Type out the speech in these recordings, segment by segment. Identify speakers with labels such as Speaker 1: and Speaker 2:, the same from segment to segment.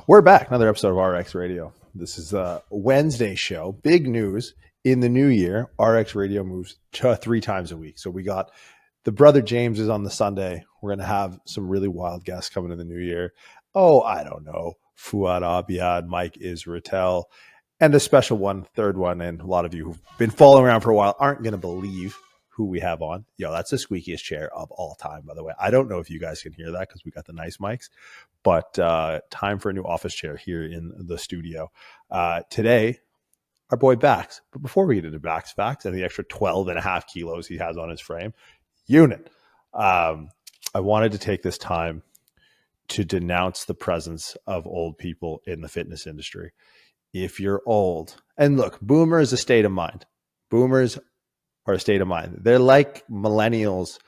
Speaker 1: We're back. Another episode of RX Radio. This is a Wednesday show. Big news in the new year. RX Radio moves to 3 times a week. So we got the brother James is on the Sunday. We're going to have some really wild guests coming in the new year. Oh, I don't know. Fuad Abiad, Mike Israetel, and a special one, third one. And a lot of you who've been following around for a while aren't going to believe who we have on. Yo, that's the squeakiest chair of all time, by the way. I don't know if you guys can hear that because we got the nice mics, but time for a new office chair here in the studio. Today, our boy Bax. But before we get into Bax facts and the extra 12 and a half kilos he has on his frame unit, I wanted to take this time to denounce the presence of old people in the fitness industry. If you're old, and look, boomer is a state of mind. Boomers are a state of mind. They're like millennials,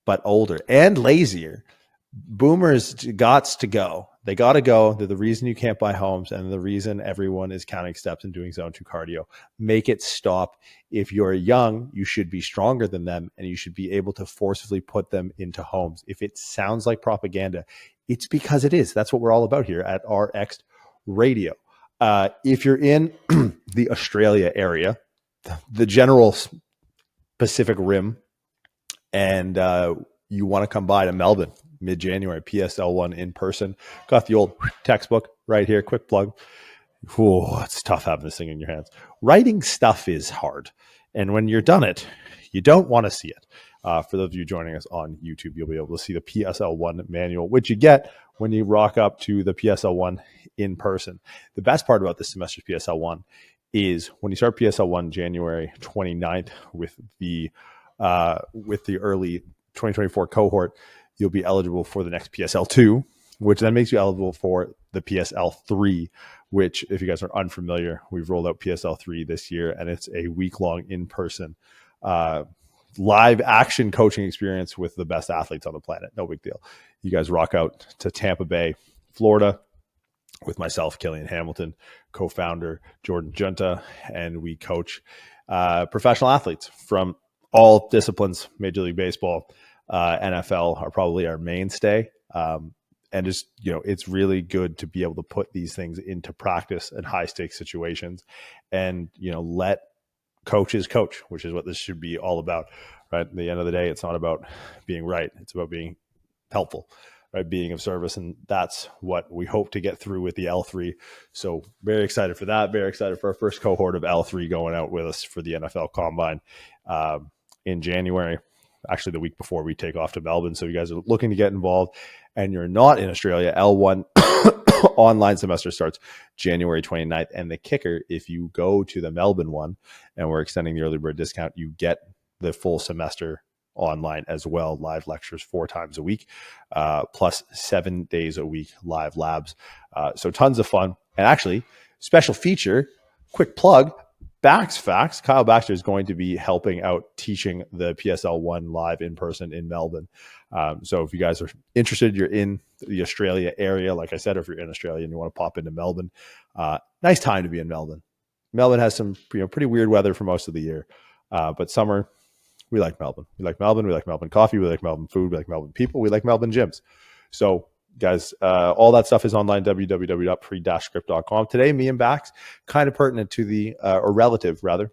Speaker 1: but older and lazier. Boomers gots to go. They got to go. They're the reason you can't buy homes and the reason everyone is counting steps and doing zone 2 cardio. Make it stop. If you're young, you should be stronger than them and you should be able to forcibly put them into homes. If it sounds like propaganda, it's because it is. That's what we're all about here at RX Radio. If you're in the Australia area, the general Pacific Rim, and you want to come by to Melbourne mid-January, PSL1 in person. Got the old textbook right here. Quick plug. Ooh, it's tough having this thing in your hands. Writing stuff is hard. And when you're done it, you don't want to see it. For those of you joining us on YouTube, you'll be able to see the PSL1 manual, which you get when you rock up to the PSL1 in person. The best part about this semester's PSL1 is when you start PSL1 January 29th with the early 2024 cohort, you'll be eligible for the next PSL2, which then makes you eligible for the PSL3, which, if you guys are unfamiliar, we've rolled out PSL3 this year, and it's a week-long in-person live action coaching experience with the best athletes on the planet. No big deal. You guys rock out to Tampa Bay, Florida, with myself, Hamilton, co-founder Jordan Junta, and we coach professional athletes from all disciplines. Major League Baseball, NFL are probably our mainstay. And just, it's really good to be able to put these things into practice in high stakes situations and, let coaches coach, which is what this should be all about, right? At the end of the day, it's not about being right. It's about being helpful, right? Being of service. And that's what we hope to get through with the L3. So very excited for that. Very excited for our first cohort of L3 going out with us for the NFL Combine in January, actually the week before we take off to Melbourne. So you guys are looking to get involved and you're not in Australia, L1 online semester starts January 29th. And the kicker, if you go to the Melbourne one, and we're extending the early bird discount, you get the full semester online as well. Live lectures 4 times a week, plus 7 days a week live labs. So tons of fun. And actually, special feature, quick plug, Bax Facts. Kyle Baxter is going to be helping out teaching the PSL1 live in person in Melbourne. So if you guys are interested, you're in the Australia area, like I said, or if you're in Australia and you want to pop into Melbourne, nice time to be in Melbourne. Melbourne has some pretty weird weather for most of the year, but summer, we like Melbourne. We like Melbourne. We like Melbourne coffee. We like Melbourne food. We like Melbourne people. We like Melbourne gyms. So guys, all that stuff is online, www.pre-script.com. Today, me and Bax, kind of pertinent to the, or relative rather,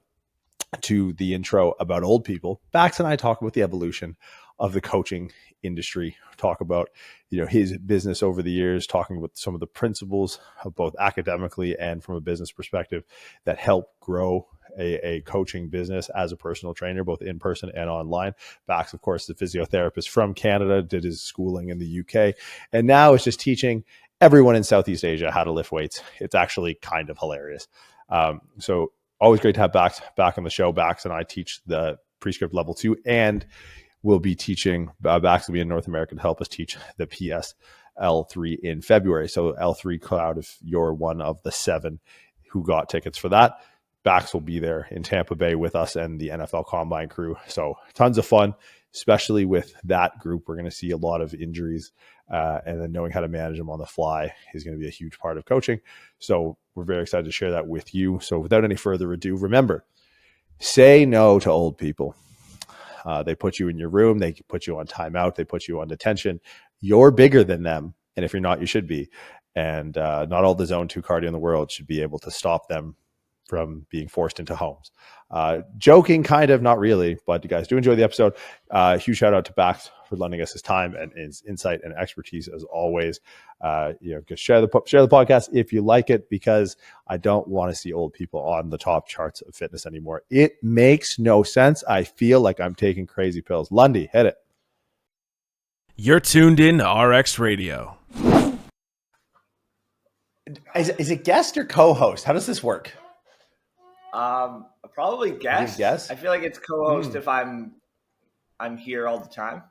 Speaker 1: to the intro about old people. Bax and I talk about the evolution of the coaching industry, talk about his business over the years, talking about some of the principles of both academically and from a business perspective that help grow a coaching business as a personal trainer, both in person and online. Bax, of course, the physiotherapist from Canada, did his schooling in the UK, and now is just teaching everyone in Southeast Asia how to lift weights. It's actually kind of hilarious. So always great to have Bax back on the show. Bax and I teach the Prescript Level 2, and we'll be teaching, Bax will be in North America to help us teach the PSL3 in February. So L3 Cloud, if you're one of the 7 who got tickets for that, Bax will be there in Tampa Bay with us and the NFL Combine crew. So tons of fun, especially with that group. We're going to see a lot of injuries, and then knowing how to manage them on the fly is going to be a huge part of coaching. So we're very excited to share that with you. So without any further ado, remember, say no to old people. They put you in your room. They put you on timeout. They put you on detention. You're bigger than them. And if you're not, you should be. and not all the zone 2 cardio in the world should be able to stop them from being forced into homes. Joking, kind of, not really, but you guys do enjoy the episode. Huge shout out to Bax for lending us his time and his insight and expertise as always. Just share the podcast if you like it, because I don't want to see old people on the top charts of fitness anymore. It makes no sense. I feel like I'm taking crazy pills. Lundy, hit it.
Speaker 2: You're tuned in to RX Radio.
Speaker 1: Is it guest or co-host? How does this work?
Speaker 3: Probably guest.
Speaker 1: Guess?
Speaker 3: I feel like it's co-host if I'm here all the time.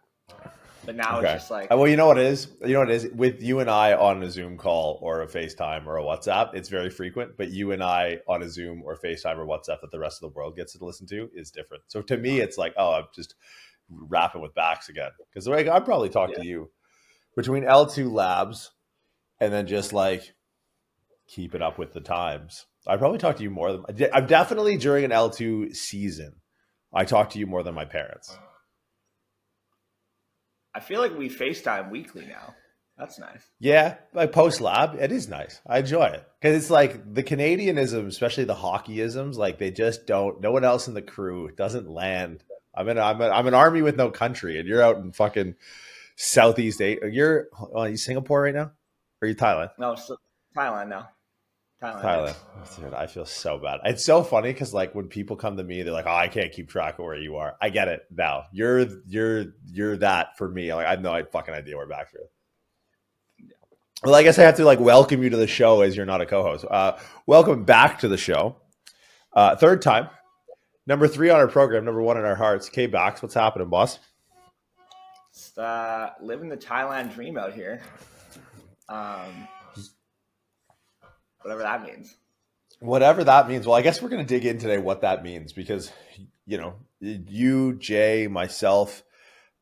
Speaker 3: But now It's just like,
Speaker 1: well, you know what it is? You know what it is? With you and I on a Zoom call or a FaceTime or a WhatsApp, it's very frequent. But you and I on a Zoom or FaceTime or WhatsApp that the rest of the world gets to listen to is different. So to me, it's like, oh, I'm just rapping with Bax again. Because like, I'd probably talk to you between L2 labs and then just like keeping up with the times. I probably talk to you more than I'm definitely during an L2 season. I talk to you more than my parents.
Speaker 3: I feel like we FaceTime weekly now. That's nice.
Speaker 1: Yeah, like post lab, it is nice. I enjoy it because it's like the Canadianism, especially the hockeyisms, like they just don't. No one else in the crew doesn't land. I'm an army with no country, and you're out in fucking Southeast Asia. You're you Singapore right now, or are you Thailand?
Speaker 3: No, Thailand now.
Speaker 1: Thailand. Dude, I feel so bad. It's so funny because like when people come to me, they're like, "Oh, I can't keep track of where you are." I get it now. You're that for me. Like I have no fucking idea where Baxter is. Well, I guess I have to like welcome you to the show as you're not a co-host. Welcome back to the show. Third time, number 3 on our program, number 1 in our hearts. K Bax, what's happening, boss?
Speaker 3: Just living the Thailand dream out here. Whatever that means.
Speaker 1: Whatever that means. Well, I guess we're going to dig in today what that means because, you, Jay, myself,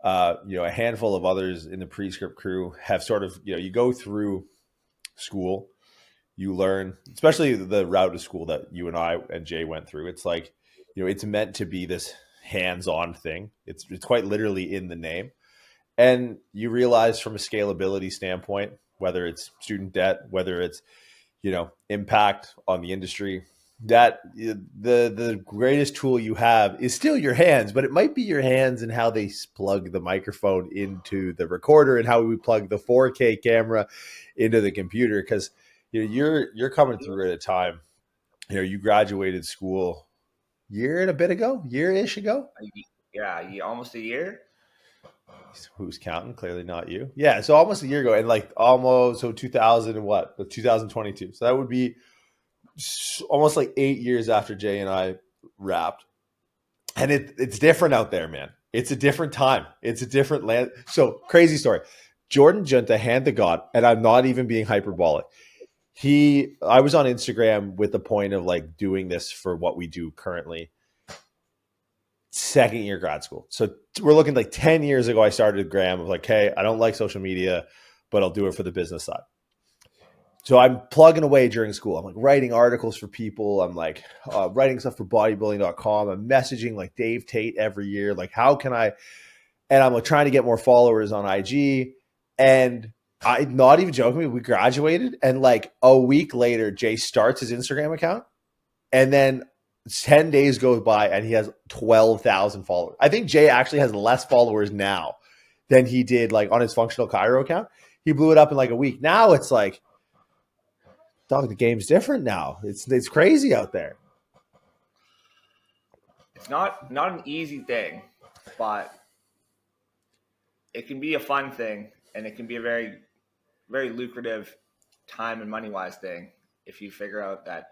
Speaker 1: a handful of others in the Prescript crew have sort of, you go through school, you learn, especially the route to school that you and I and Jay went through. It's like, it's meant to be this hands-on thing. It's quite literally in the name. And you realize from a scalability standpoint, whether it's student debt, whether it's impact on the industry, that the greatest tool you have is still your hands, but it might be your hands and how they plug the microphone into the recorder and how we plug the 4K camera into the computer. Because you're coming through at a time, you graduated school year-ish ago.
Speaker 3: Yeah, almost a year.
Speaker 1: Who's counting? Clearly not you. Yeah, so almost a year ago, and like almost 2000 and what? 2022. So that would be almost like 8 years after Jay and I wrapped. And it's different out there, man. It's a different time. It's a different land. So crazy story. Jordan Junta, hand to God, and I'm not even being hyperbolic. I was on Instagram with the point of like doing this for what we do currently. Second year grad school. So we're looking like 10 years ago, I started Graham of like, hey, I don't like social media, but I'll do it for the business side. So I'm plugging away during school. I'm like writing articles for people. I'm like writing stuff for bodybuilding.com. I'm messaging like Dave Tate every year. Like, how can I, and I'm like trying to get more followers on IG. And I'm not even joking. We graduated and like a week later, Jay starts his Instagram account. And then 10 days goes by and he has 12,000 followers. I think Jay actually has less followers now than he did like on his functional Cairo account. He blew it up in like a week. Now it's like, dog, the game's different now. It's crazy out there.
Speaker 3: It's not an easy thing, but it can be a fun thing and it can be a very, very lucrative time and money wise thing if you figure out that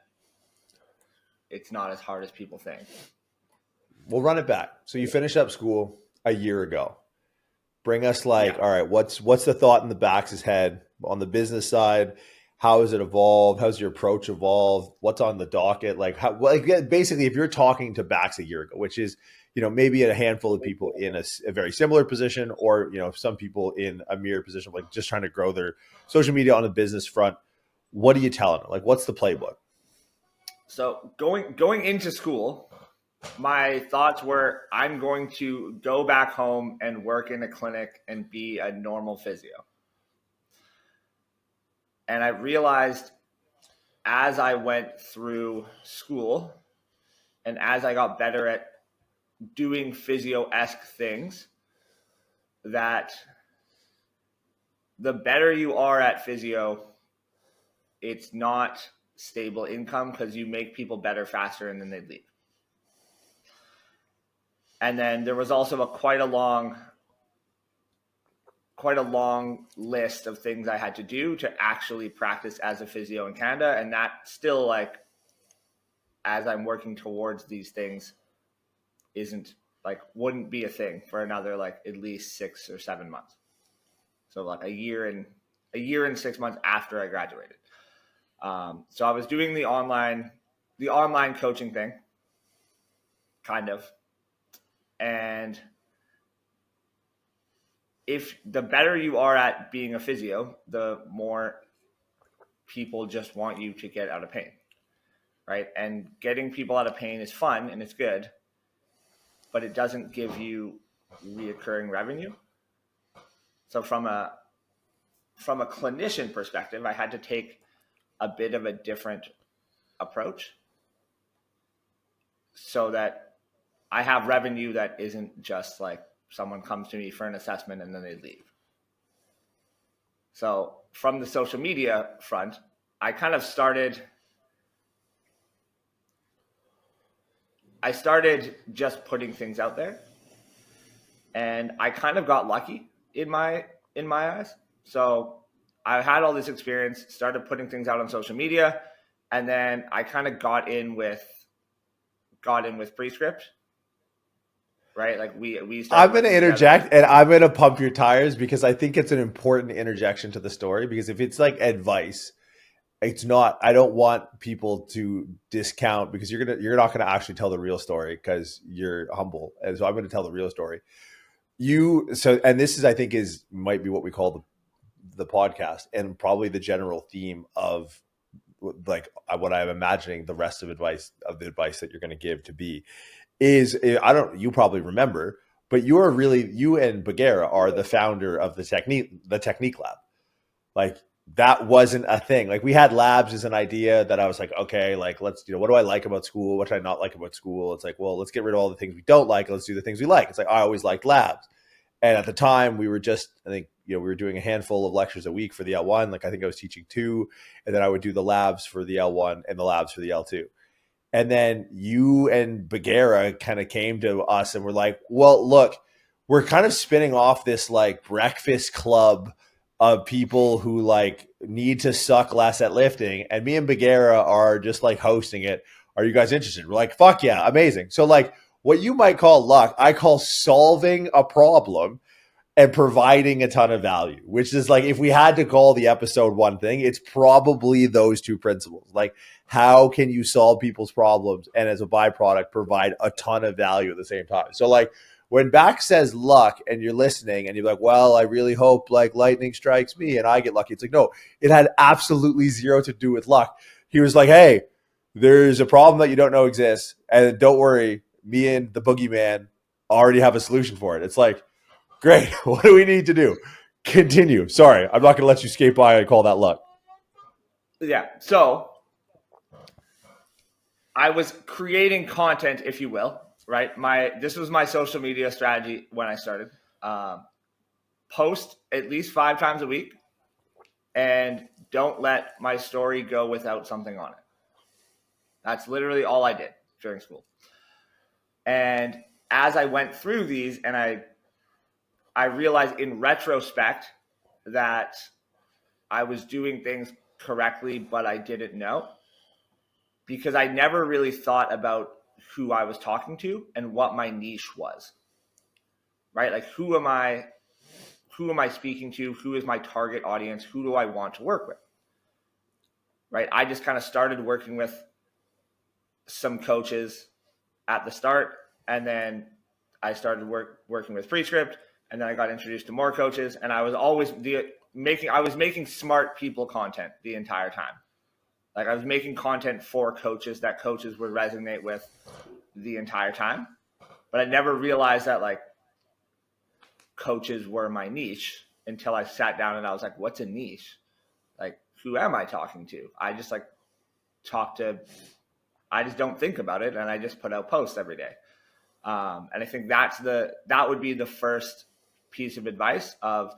Speaker 3: it's not as hard as people think.
Speaker 1: We'll run it back. So you finished up school a year ago. Bring us like, all right, what's the thought in the Bax's head on the business side? How has it evolved? How's your approach evolved? What's on the docket? Like, basically, if you're talking to Bax a year ago, which is, maybe a handful of people in a very similar position, or, some people in a mirror position, like just trying to grow their social media on the business front. What are you telling them? Like, what's the playbook?
Speaker 3: So going into school, my thoughts were I'm going to go back home and work in a clinic and be a normal physio. And I realized as I went through school and as I got better at doing physio-esque things, that the better you are at physio, it's not stable income because you make people better faster and then they leave. And then there was also quite a long list of things I had to do to actually practice as a physio in Canada. And that still, like, as I'm working towards these things, wouldn't be a thing for another at least 6 or 7 months. So like a year and 6 months after I graduated. So I was doing the online coaching thing, kind of. And if the better you are at being a physio, the more people just want you to get out of pain, right? And getting people out of pain is fun and it's good, but it doesn't give you reoccurring revenue. So from a clinician perspective, I had to take a bit of a different approach so that I have revenue that isn't just like someone comes to me for an assessment and then they leave. So from the social media front, I started just putting things out there, and I kind of got lucky in my eyes. So I had all this experience, started putting things out on social media, and then I kind of got in with Prescript, right? Like we started.
Speaker 1: I'm going to interject and I'm going to pump your tires because I think it's an important interjection to the story, because if it's like advice, it's not, I don't want people to discount, because you're not going to actually tell the real story because you're humble. And so I'm going to tell the real story. And this is, I think, might be what we call the podcast, and probably the general theme of like what I'm imagining the rest of the advice that you're going to give to be is, you probably remember, but you and Bagheera are the founder of the technique lab. Like, that wasn't a thing. Like, we had labs as an idea that I was like, okay, like, let's, what do I like about school? What do I not like about school? It's like, well, let's get rid of all the things we don't like. Let's do the things we like. It's like, I always liked labs. And at the time we were we were doing a handful of lectures a week for the L1. Like, I think I was teaching 2, and then I would do the labs for the L1 and the labs for the L2. And then you and Bagheera kind of came to us and were like, well, look, we're kind of spinning off this like breakfast club of people who like need to suck less at lifting. And me and Bagheera are just like hosting it. Are you guys interested? We're like, fuck yeah, amazing. So like, what you might call luck, I call solving a problem and providing a ton of value, which is like, if we had to call the episode one thing, it's probably those two principles. Like, how can you solve people's problems and as a byproduct provide a ton of value at the same time? So like, when Bax says luck and you're listening and you're like, well, I really hope like lightning strikes me and I get lucky. It's like, no, it had absolutely zero to do with luck. He was like, hey, there's a problem that you don't know exists, and don't worry, me and the boogeyman already have a solution for it. It's like, great. What do we need to do? Continue. Sorry, I'm not going to let you skate by and call that luck.
Speaker 3: Yeah. So I was creating content, if you will, right? This was my social media strategy when I started. Post at least 5 times a week, and don't let my story go without something on it. That's literally all I did during school. And as I went through these, and I realized in retrospect that I was doing things correctly, but I didn't know, because I never really thought about who I was talking to and what my niche was, right? Like, who am I speaking to? Who is my target audience? Who do I want to work with, right? I just kind of started working with some coaches at the start, and then I started working with Prescript, and then I got introduced to more coaches, and I was always making smart people content the entire time. Like, I was making content for coaches that coaches would resonate with the entire time, but I never realized that like coaches were my niche until I sat down and I was like, what's a niche? Like, who am I talking to? I just like I just don't think about it, and I just put out posts every day. And I think that would be the first piece of advice of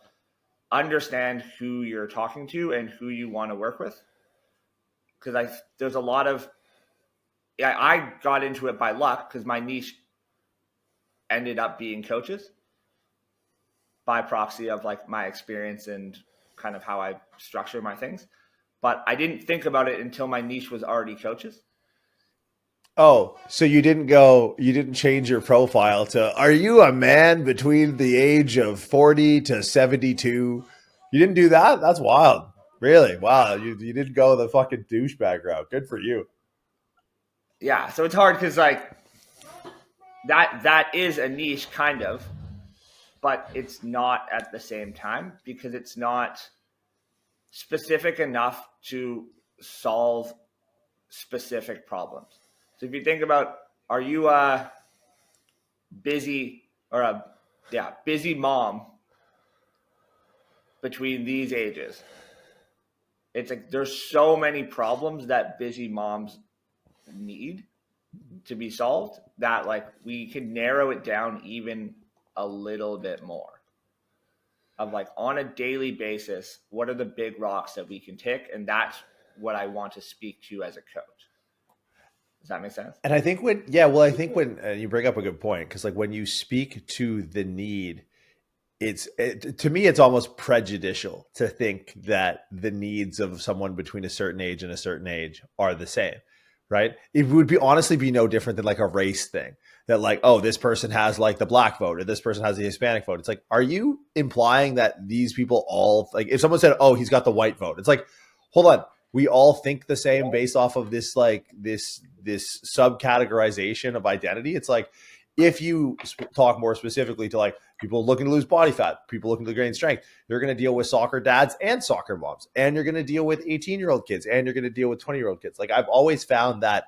Speaker 3: understand who you're talking to and who you want to work with. Because there's a lot of, I got into it by luck because my niche ended up being coaches by proxy of like my experience and kind of how I structure my things. But I didn't think about it until my niche was already coaches.
Speaker 1: Oh, so you didn't change your profile to, are you a man between the age of 40 to 72? You didn't do that? That's wild. Really? Wow. You didn't go the fucking douchebag route. Good for you.
Speaker 3: Yeah. So it's hard because like that is a niche kind of, but it's not at the same time because it's not specific enough to solve specific problems. So if you think about, are you a busy or busy mom between these ages? It's like there's so many problems that busy moms need to be solved that like we can narrow it down even a little bit more of like on a daily basis, what are the big rocks that we can tick? And that's what I want to speak to as a coach. Does that make sense?
Speaker 1: And I think when you bring up a good point, because like when you speak to the need, to me, it's almost prejudicial to think that the needs of someone between a certain age and a certain age are the same, right? It would be honestly be no different than like a race thing that like, oh, this person has like the black vote or this person has the Hispanic vote. It's like, are you implying that these people all like, if someone said, oh, he's got the white vote, it's like, hold on. We all think the same based off of this, like this subcategorization of identity. It's like, if you talk more specifically to like people looking to lose body fat, people looking to gain strength, you're going to deal with soccer dads and soccer moms, and you're going to deal with 18-year-old kids, and you're going to deal with 20-year-old kids. Like I've always found that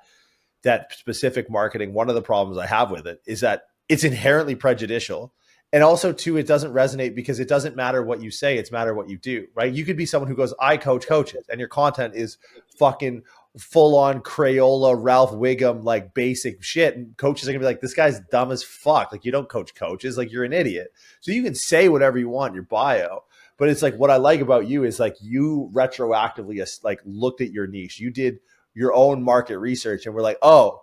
Speaker 1: specific marketing, one of the problems I have with it is that it's inherently prejudicial. And also too, it doesn't resonate because it doesn't matter what you say, it's matter what you do, right? You could be someone who goes, I coach coaches, and your content is fucking full on Crayola, Ralph Wiggum, like basic shit. And coaches are gonna be like, this guy's dumb as fuck. Like you don't coach coaches, like you're an idiot. So you can say whatever you want in your bio. But it's like, what I like about you is like you retroactively like looked at your niche. You did your own market research and we're like, oh,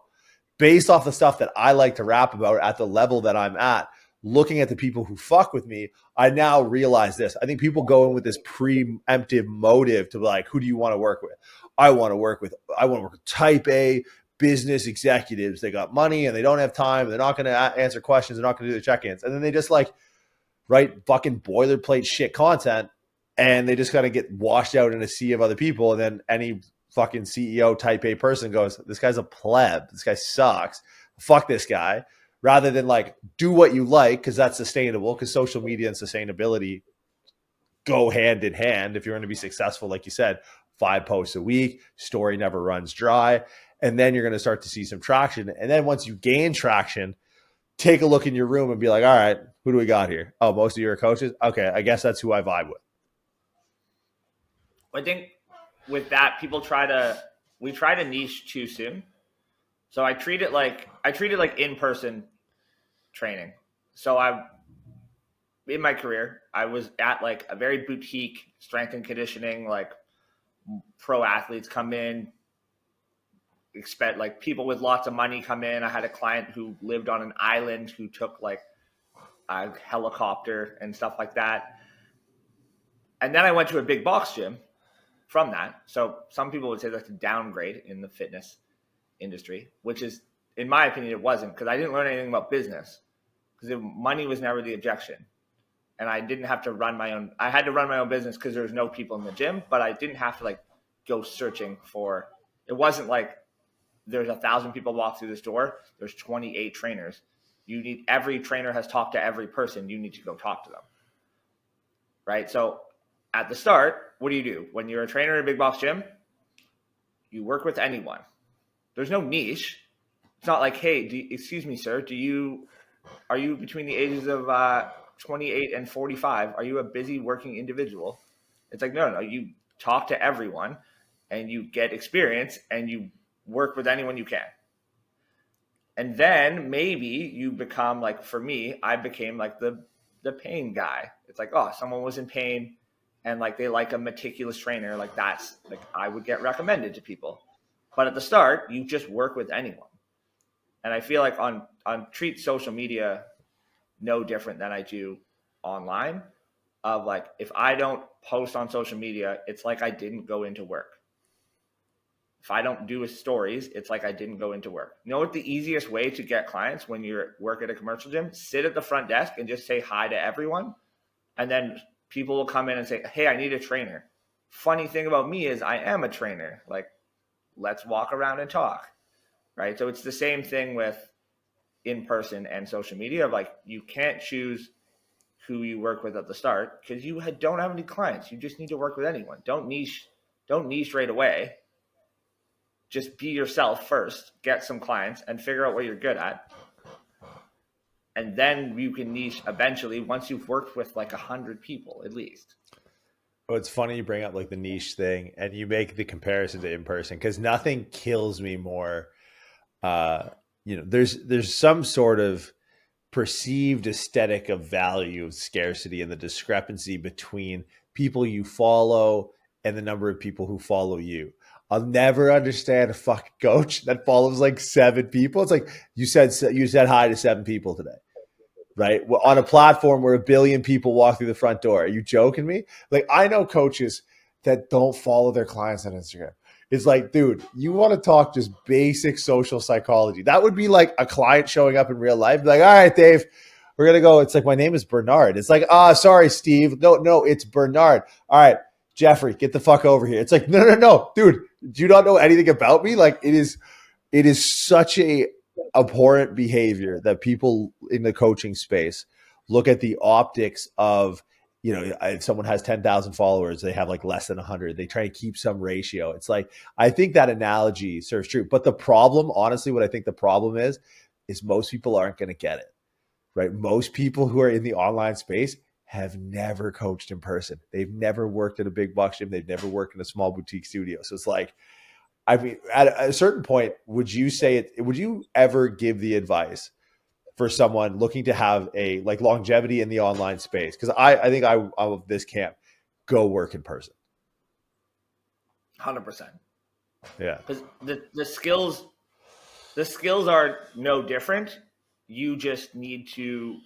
Speaker 1: based off the stuff that I like to rap about at the level that I'm at, looking at the people who fuck with me, I now realize this. I think people go in with this preemptive motive to be like, who do you want to work with? I want to work with type A business executives. They got money and they don't have time. They're not going to answer questions. They're not going to do the check-ins. And then they just like write fucking boilerplate shit content and they just kind of get washed out in a sea of other people. And then any fucking CEO type A person goes, this guy's a pleb. This guy sucks. Fuck this guy. Rather than like do what you like because that's sustainable, because social media and sustainability go hand in hand. If you're going to be successful, like you said, 5 posts a week, story never runs dry. And then you're going to start to see some traction. And then once you gain traction, take a look in your room and be like, all right, who do we got here? Oh, most of you are coaches. Okay, I guess that's who I vibe with.
Speaker 3: I think with that, we try to niche too soon. So I treat it like in-person training. So in my career, I was at like a very boutique strength and conditioning, like pro athletes come in, expect like people with lots of money come in. I had a client who lived on an island who took like a helicopter and stuff like that. And then I went to a big box gym from that. So some people would say that's a downgrade in the fitness industry, which is, in my opinion, it wasn't, because I didn't learn anything about business, because money was never the objection. And I didn't have to run my own. I had to run my own business because there was no people in the gym, but I didn't have to like go searching for, it wasn't like there's 1,000 people walk through this door. There's 28 trainers. Every trainer has talked to every person. You need to go talk to them. Right. So at the start, what do? When you're a trainer in a big box gym, you work with anyone. There's no niche. It's not like, hey, excuse me, sir, are you between the ages of 28 and 45? Are you a busy working individual? It's like, no. talk to everyone, and you get experience, and you work with anyone you can. And then maybe you become like, for me, I became like the pain guy. It's like, oh, someone was in pain and like they like a meticulous trainer. Like that's like I would get recommended to people. But at the start, you just work with anyone. And I feel like on treat social media no different than I do online. Of like, if I don't post on social media, it's like I didn't go into work. If I don't do stories, it's like I didn't go into work. You know what the easiest way to get clients when you're work at a commercial gym? Sit at the front desk and just say hi to everyone. And then people will come in and say, hey, I need a trainer. Funny thing about me is I am a trainer. Like, let's walk around and talk, right? So it's the same thing with in-person and social media. Like, you can't choose who you work with at the start because you don't have any clients. You just need to work with anyone. Don't niche right away. Just be yourself first, get some clients, and figure out what you're good at. And then you can niche eventually once you've worked with like 100 people at least.
Speaker 1: Oh, it's funny you bring up like the niche thing and you make the comparison to in person because nothing kills me more. There's some sort of perceived aesthetic of value of scarcity and the discrepancy between people you follow and the number of people who follow you. I'll never understand a fucking coach that follows like 7 people. It's like you said hi to 7 people today, right? Well, on a platform where 1 billion people walk through the front door. Are you joking me? Like, I know coaches that don't follow their clients on Instagram. It's like, dude, you want to talk just basic social psychology. That would be like a client showing up in real life. Be like, all right, Dave, we're going to go. It's like, my name is Bernard. It's like, sorry, Steve. No, it's Bernard. All right, Jeffrey, get the fuck over here. It's like, no, dude, do you not know anything about me? Like, it is such a abhorrent behavior that people in the coaching space look at the optics of, if someone has 10,000 followers, they have like less than 100. They try to keep some ratio. It's like, I think that analogy serves true. But the problem, honestly, what I think the problem is most people aren't going to get it, right? Most people who are in the online space have never coached in person. They've never worked at a big box gym. They've never worked in a small boutique studio. So it's like, I mean, at a certain point, would you ever give the advice for someone looking to have a like longevity in the online space? Because I think I'm of this camp, go work in person.
Speaker 3: 100%.
Speaker 1: Yeah.
Speaker 3: Because the skills are no different. You just need to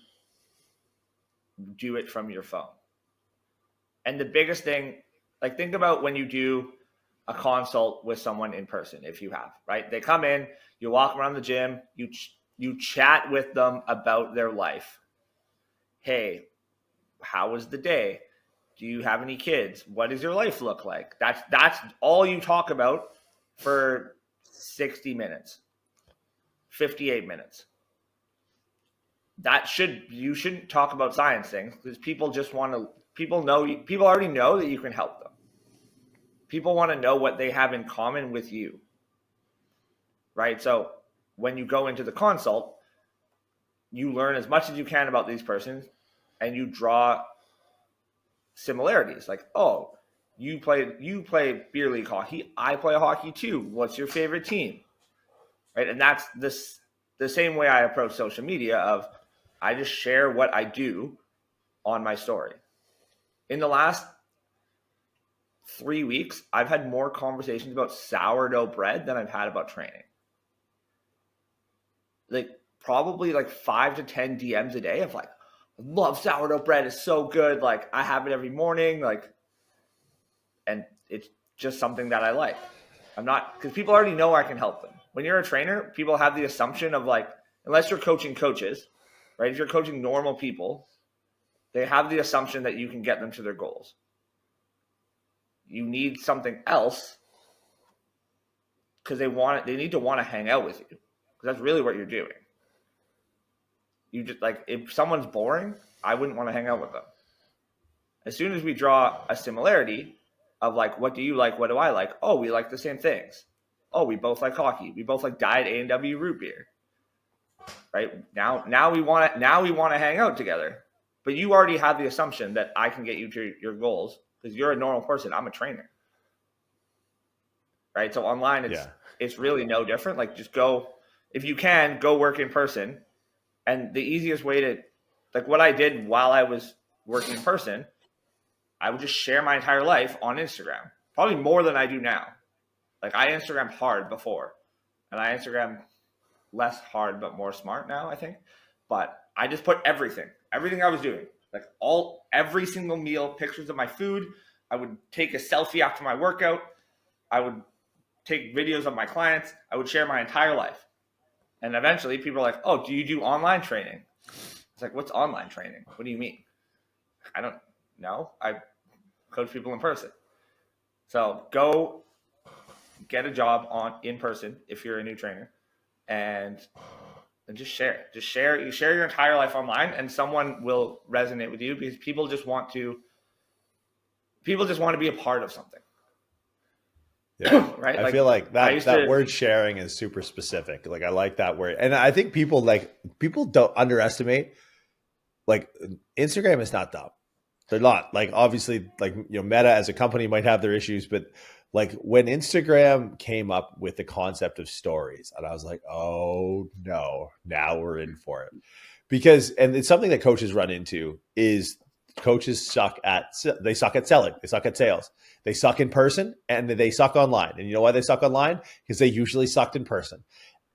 Speaker 3: do it from your phone. And the biggest thing, like, think about when you do a consult with someone in person, if you have, right? They come in, you walk around the gym, you chat with them about their life. Hey, how was the day? Do you have any kids? What does your life look like? That's all you talk about for 60 minutes, 58 minutes. You shouldn't talk about science things because people already know that you can help them. People want to know what they have in common with you, right? So when you go into the consult, you learn as much as you can about these persons and you draw similarities. Like, oh, you play beer league hockey. I play hockey too. What's your favorite team? Right. And that's the same way I approach social media of I just share what I do on my story. In the last 3 weeks, I've had more conversations about sourdough bread than I've had about training. Like, probably like 5 to 10 DMs a day of like, I love sourdough bread. It's so good. Like, I have it every morning. Like, and it's just something that I like. Because people already know I can help them. When you're a trainer, people have the assumption of like, unless you're coaching coaches, right? If you're coaching normal people, they have the assumption that you can get them to their goals. You need something else because they need to want to hang out with you. Because that's really what you're doing. You just like, if someone's boring, I wouldn't want to hang out with them. As soon as we draw a similarity of like, what do you like? What do I like? Oh, we like the same things. Oh, we both like hockey. We both like Diet A&W root beer. Right? Now we want to hang out together. But you already have the assumption that I can get you to your goals because you're a normal person. I'm a trainer. right? So online, it's really no different. Like just go, if you can, go work in person. And the easiest way to, like what I did while I was working in person, I would just share my entire life on Instagram, probably more than I do now. Like I Instagram hard before, and I Instagram less hard but more smart now, I think. But I just put everything I was doing, like every single meal, pictures of my food. I would take a selfie after my workout. I would take videos of my clients. I would share my entire life. And eventually people are like, oh, do you do online training? It's like, what's online training? What do you mean? I don't know. I coach people in person. So go get a job in person if you're a new trainer, and just share. You share your entire life online, and someone will resonate with you because people just want to be a part of something.
Speaker 1: Yeah.
Speaker 3: Right.
Speaker 1: I feel like that word sharing is super specific. Like I like that word. And I think people don't underestimate, like Instagram is not dumb. They're not. Like obviously, like, you know, Meta as a company might have their issues, but like when Instagram came up with the concept of stories, and I was like, oh no, now we're in for it. Because, and it's something that coaches run into, is coaches suck at selling, they suck at sales, they suck in person, and they suck online. And you know why they suck online? Because they usually sucked in person.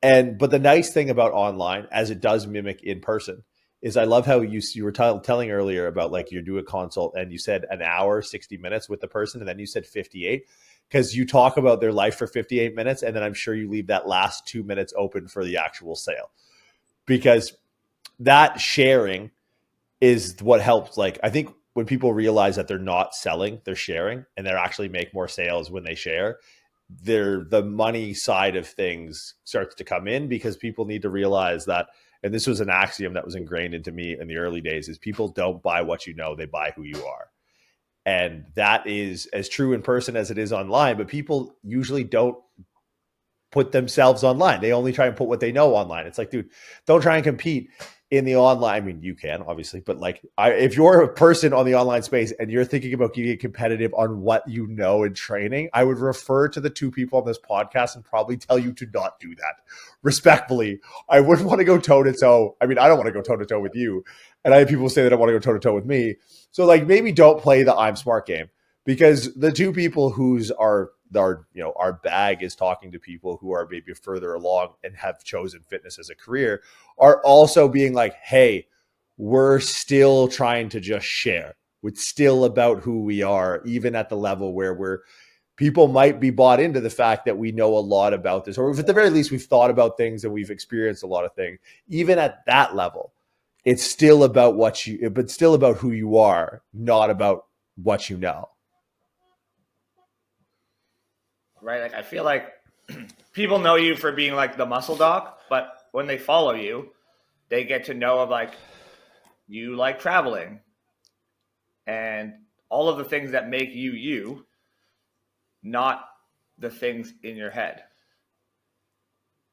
Speaker 1: But the nice thing about online, as it does mimic in person, is I love how you were telling earlier about like you do a consult and you said an hour, 60 minutes with the person, and then you said 58, because you talk about their life for 58 minutes. And then I'm sure you leave that last 2 minutes open for the actual sale, because that sharing is what helps. Like, I think when people realize that they're not selling, they're sharing, and they're actually make more sales when they share, the money side of things starts to come in, because people need to realize that, and this was an axiom that was ingrained into me in the early days, is people don't buy what you know, they buy who you are. And that is as true in person as it is online, but people usually don't put themselves online. They only try and put what they know online. It's like, dude, don't try and compete in the online. I mean, you can obviously, but like, if you're a person on the online space and you're thinking about getting competitive on what you know in training, I would refer to the two people on this podcast and probably tell you to not do that. Respectfully, I wouldn't want to go toe to toe. I mean, I don't want to go toe to toe with you, and I have people say that I want to go toe to toe with me. So like, maybe don't play the I'm smart game, because the two people whose our bag is talking to people who are maybe further along and have chosen fitness as a career are also being like, hey, we're still trying to just share. It's still about who we are, even at the level where people might be bought into the fact that we know a lot about this, or at the very least we've thought about things and we've experienced a lot of things. Even at that level, it's still about still about who you are, not about what you know.
Speaker 3: Right. Like I feel like people know you for being like the muscle doc, but when they follow you, they get to know of like, you like traveling and all of the things that make you, not the things in your head.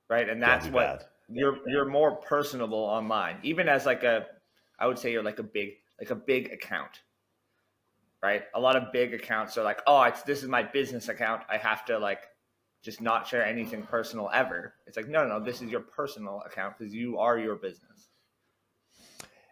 Speaker 3: Right. And that's what you're more personable online, even as like I would say you're like a big account. Right. A lot of big accounts are like, oh, this is my business account. I have to like just not share anything personal ever. It's like, no, this is your personal account because you are your business.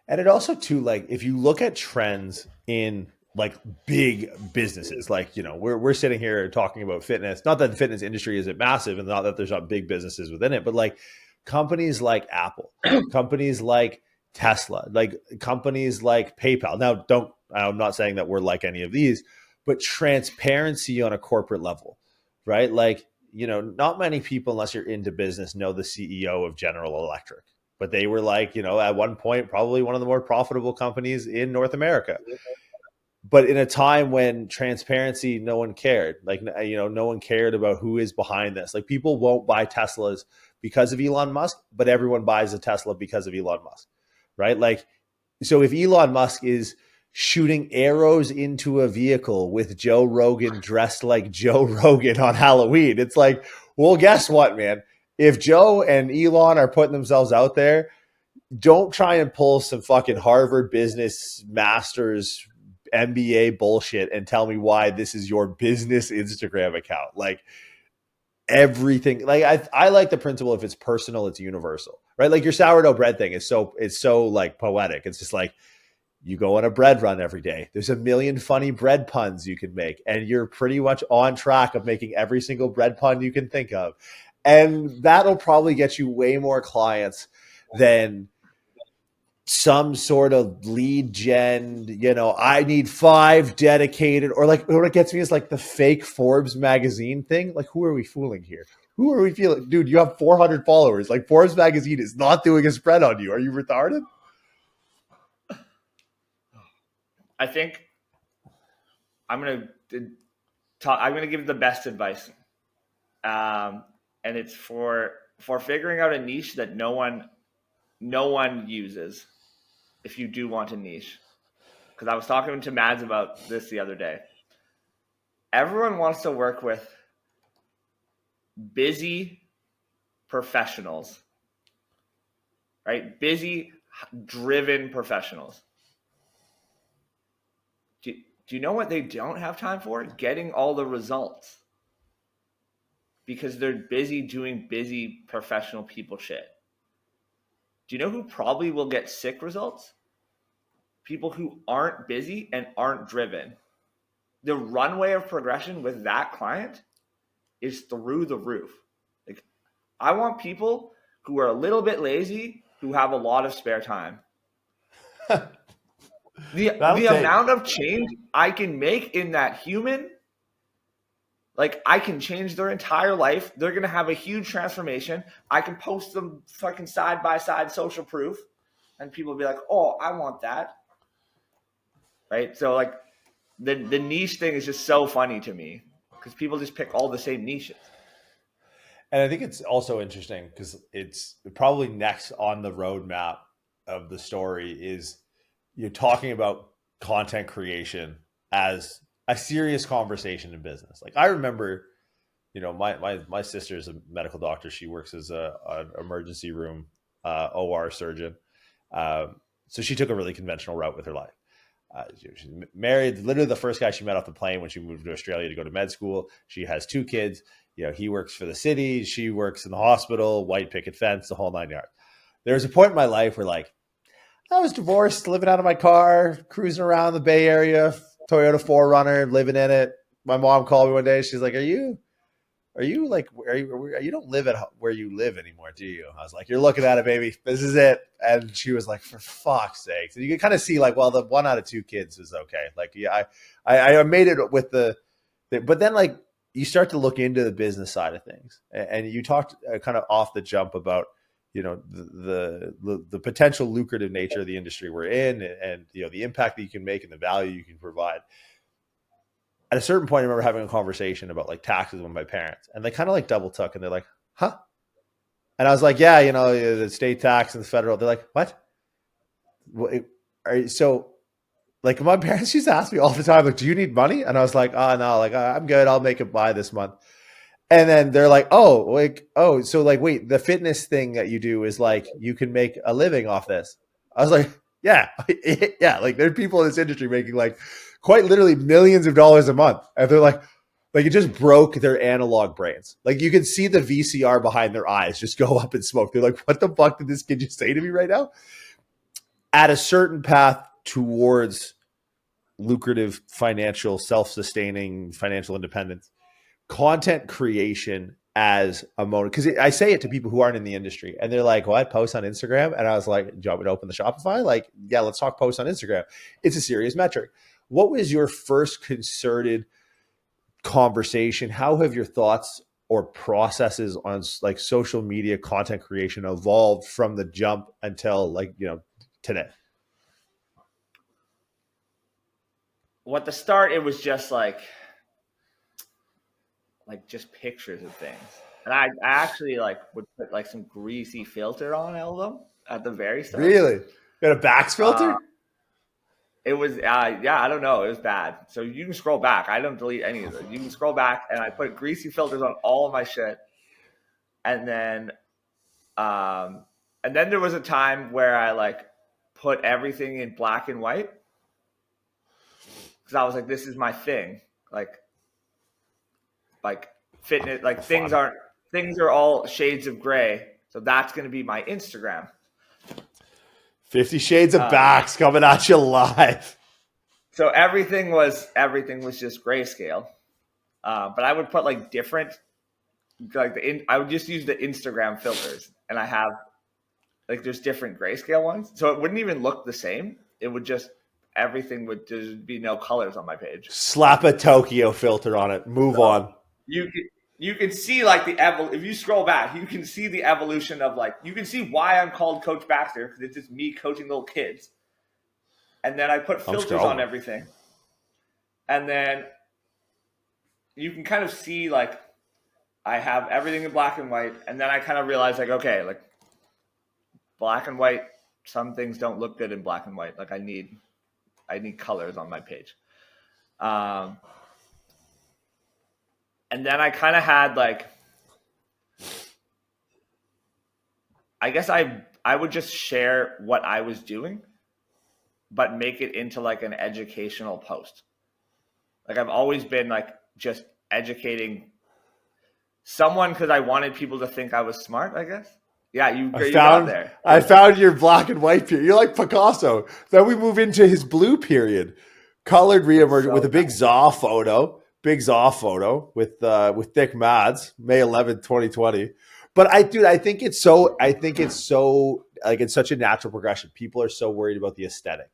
Speaker 1: And it also too, like, if you look at trends in like big businesses, like, you know, we're sitting here talking about fitness, not that the fitness industry isn't massive and not that there's not big businesses within it, but like companies like Apple, companies like Tesla, like companies like PayPal. Now, I'm not saying that we're like any of these, but transparency on a corporate level, right? Like, you know, not many people, unless you're into business, know the CEO of General Electric, but they were like, you know, at one point, probably one of the more profitable companies in North America. But in a time when transparency, no one cared. Like, you know, no one cared about who is behind this. Like, people won't buy Teslas because of Elon Musk, but everyone buys a Tesla because of Elon Musk, right? Like, so if Elon Musk is shooting arrows into a vehicle with Joe Rogan dressed like Joe Rogan on Halloween, it's like, well, guess what, man? If Joe and Elon are putting themselves out there, don't try and pull some fucking Harvard Business Masters MBA bullshit and tell me why this is your business Instagram account. Like, everything. Like I like the principle, if it's personal, it's universal, right? Like your sourdough bread thing is so like poetic. It's just like, you go on a bread run every day. There's a million funny bread puns you can make, and you're pretty much on track of making every single bread pun you can think of. And that'll probably get you way more clients than some sort of lead gen, I need 5 dedicated, or like what gets me is like the fake Forbes magazine thing. Like, who are we fooling here? Who are we feeling? Dude, you have 400 followers. Like, Forbes magazine is not doing a spread on you. Are you retarded?
Speaker 3: I think I'm gonna give the best advice, and it's for figuring out a niche that no one uses. If you do want a niche, because I was talking to Mads about this the other day. Everyone wants to work with busy professionals, right? Busy, driven professionals. Do you know what they don't have time for? Getting all the results. Because they're busy doing busy professional people shit. Do you know who probably will get sick results? People who aren't busy and aren't driven. The runway of progression with that client is through the roof. Like, I want people who are a little bit lazy, who have a lot of spare time. The amount of change I can make in that human, like, I can change their entire life. They're going to have a huge transformation. I can post them fucking side by side social proof, and people will be like, oh, I want that. Right? So, like, the niche thing is just so funny to me because people just pick all the same niches.
Speaker 1: And I think it's also interesting because it's probably next on the roadmap of the story is you're talking about content creation as a serious conversation in business. Like, I remember, my sister is a medical doctor. She works as an emergency room OR surgeon. So she took a really conventional route with her life. She's married, literally the first guy she met off the plane when she moved to Australia to go to med school. She has 2 kids. He works for the city. She works in the hospital, white picket fence, the whole 9 yards. There was a point in my life where, like, I was divorced, living out of my car, cruising around the Bay Area, Toyota 4Runner, living in it. My mom called me one day. She's like, you don't live at where you live anymore, do you? I was like, you're looking at it, baby. This is it. And she was like, for fuck's sake. So you can kind of see, like, well, the 1 out of 2 kids is okay. Like, yeah, I made it with but then, like, you start to look into the business side of things, and you talked kind of off the jump about, the potential lucrative nature of the industry we're in, and the impact that you can make and the value you can provide. At a certain point, I remember having a conversation about, like, taxes with my parents, and they kind of, like, double took, and they're like, huh? And I was like, yeah, the state tax and the federal. They're like, what? So, like, my parents used to ask me all the time, like, do you need money? And I was like, oh, no, like, I'm good. I'll make it by this month. And then they're like, so, like, wait, the fitness thing that you do is, like, you can make a living off this. I was like, yeah, yeah. Like, there are people in this industry making, like, quite literally millions of dollars a month. And they're like, it just broke their analog brains. Like, you can see the VCR behind their eyes just go up in smoke. They're like, what the fuck did this kid just say to me right now? At a certain path towards lucrative financial, self-sustaining financial independence, content creation as a mode. Because I say it to people who aren't in the industry, and they're like, what, post on Instagram? And I was like, do you want me to open the Shopify? Like, yeah, let's talk posts on Instagram. It's a serious metric. What was your first concerted conversation? How have your thoughts or processes on, like, social media content creation evolved from the jump until, like, today?
Speaker 3: Well, at the start, it was just like just pictures of things, and I actually, like, would put, like, some greasy filter on all of them at the very start.
Speaker 1: Really? Got a Bax filter?
Speaker 3: It was, yeah, I don't know. It was bad. So you can scroll back. I don't delete any of it. You can scroll back, and I put greasy filters on all of my shit. And then there was a time where I, like, put everything in black and white because I was like, this is my thing. Like fitness, like things are all shades of gray. So that's going to be my Instagram.
Speaker 1: 50 Shades of Bax coming at you live.
Speaker 3: So everything was just grayscale. But I would put like different, like I would just use the Instagram filters, and I have like there's different grayscale ones, so it wouldn't even look the same. It would just everything would just be no colors on my page.
Speaker 1: Slap a Tokyo filter on it. Move on.
Speaker 3: You can see like if you scroll back, you can see the evolution of like you can see why I'm called Coach Baxter, because it's just me coaching little kids, and then I put filters on everything, and then you can kind of see like I have everything in black and white, and then I kind of realized like, okay, like black and white, some things don't look good in black and white. Like I need colors on my page. And then I kind of had like, I guess I would just share what I was doing, but make it into like an educational post. Like I've always been like just educating someone because I wanted people to think I was smart, I guess. Yeah, you got there.
Speaker 1: I found your black and white period. You're like Picasso. Then we move into his blue period. Colored reemergent with a big ZA photo. Big ZA photo with Thick Mads, May 11th, 2020. But I think it's so like it's such a natural progression. People are so worried about the aesthetic,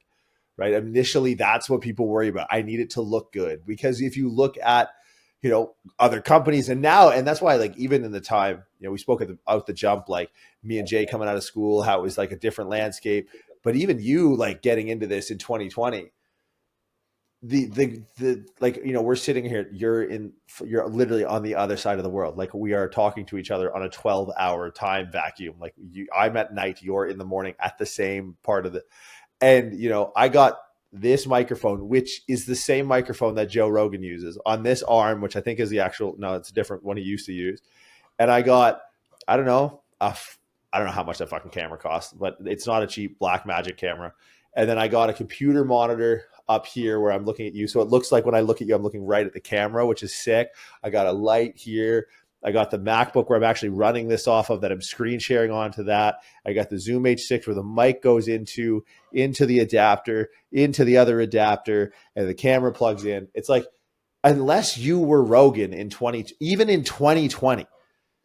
Speaker 1: right? Initially, that's what people worry about. I need it to look good, because if you look at other companies, and that's why, like, even in the time, we spoke out the jump, like me and Jay coming out of school, how it was like a different landscape. But even you, like, getting into this in 2020, we're sitting here, you're literally on the other side of the world. Like, we are talking to each other on a 12-hour time vacuum. Like, I'm at night, you're in the morning at the same part of and I got this microphone, which is the same microphone that Joe Rogan uses, on this arm, which I think is it's a different one he used to use. And I got, I don't know how much that fucking camera costs, but it's not a cheap Blackmagic camera. And then I got a computer monitor up here where I'm looking at you. So it looks like when I look at you, I'm looking right at the camera, which is sick. I got a light here. I got the MacBook where I'm actually running this off of, that I'm screen sharing onto that. I got the Zoom H6 where the mic goes into the adapter, into the other adapter, and the camera plugs in. It's like, unless you were Rogan even in 2020,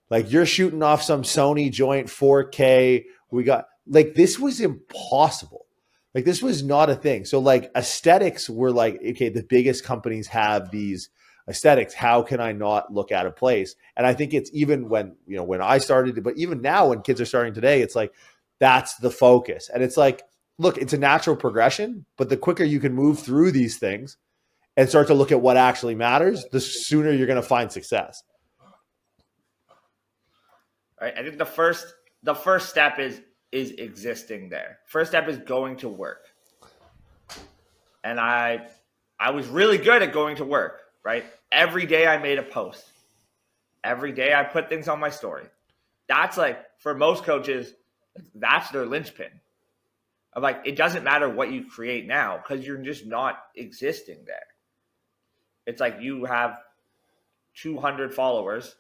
Speaker 1: like, you're shooting off some Sony joint 4K. We got, like, this was impossible. Like, this was not a thing. So, like, aesthetics were like, okay, the biggest companies have these aesthetics. How can I not look out of place? And I think it's even when I started, but even now when kids are starting today, it's like, that's the focus. And it's like, look, it's a natural progression, but the quicker you can move through these things and start to look at what actually matters, the sooner you're going to find success.
Speaker 3: Right. I think the first step is existing there. First step is going to work. And I was really good at going to work, right? Every day I made a post. Every day I put things on my story. That's like, for most coaches, that's their linchpin. Of like, it doesn't matter what you create now, because you're just not existing there. It's like you have 200 followers.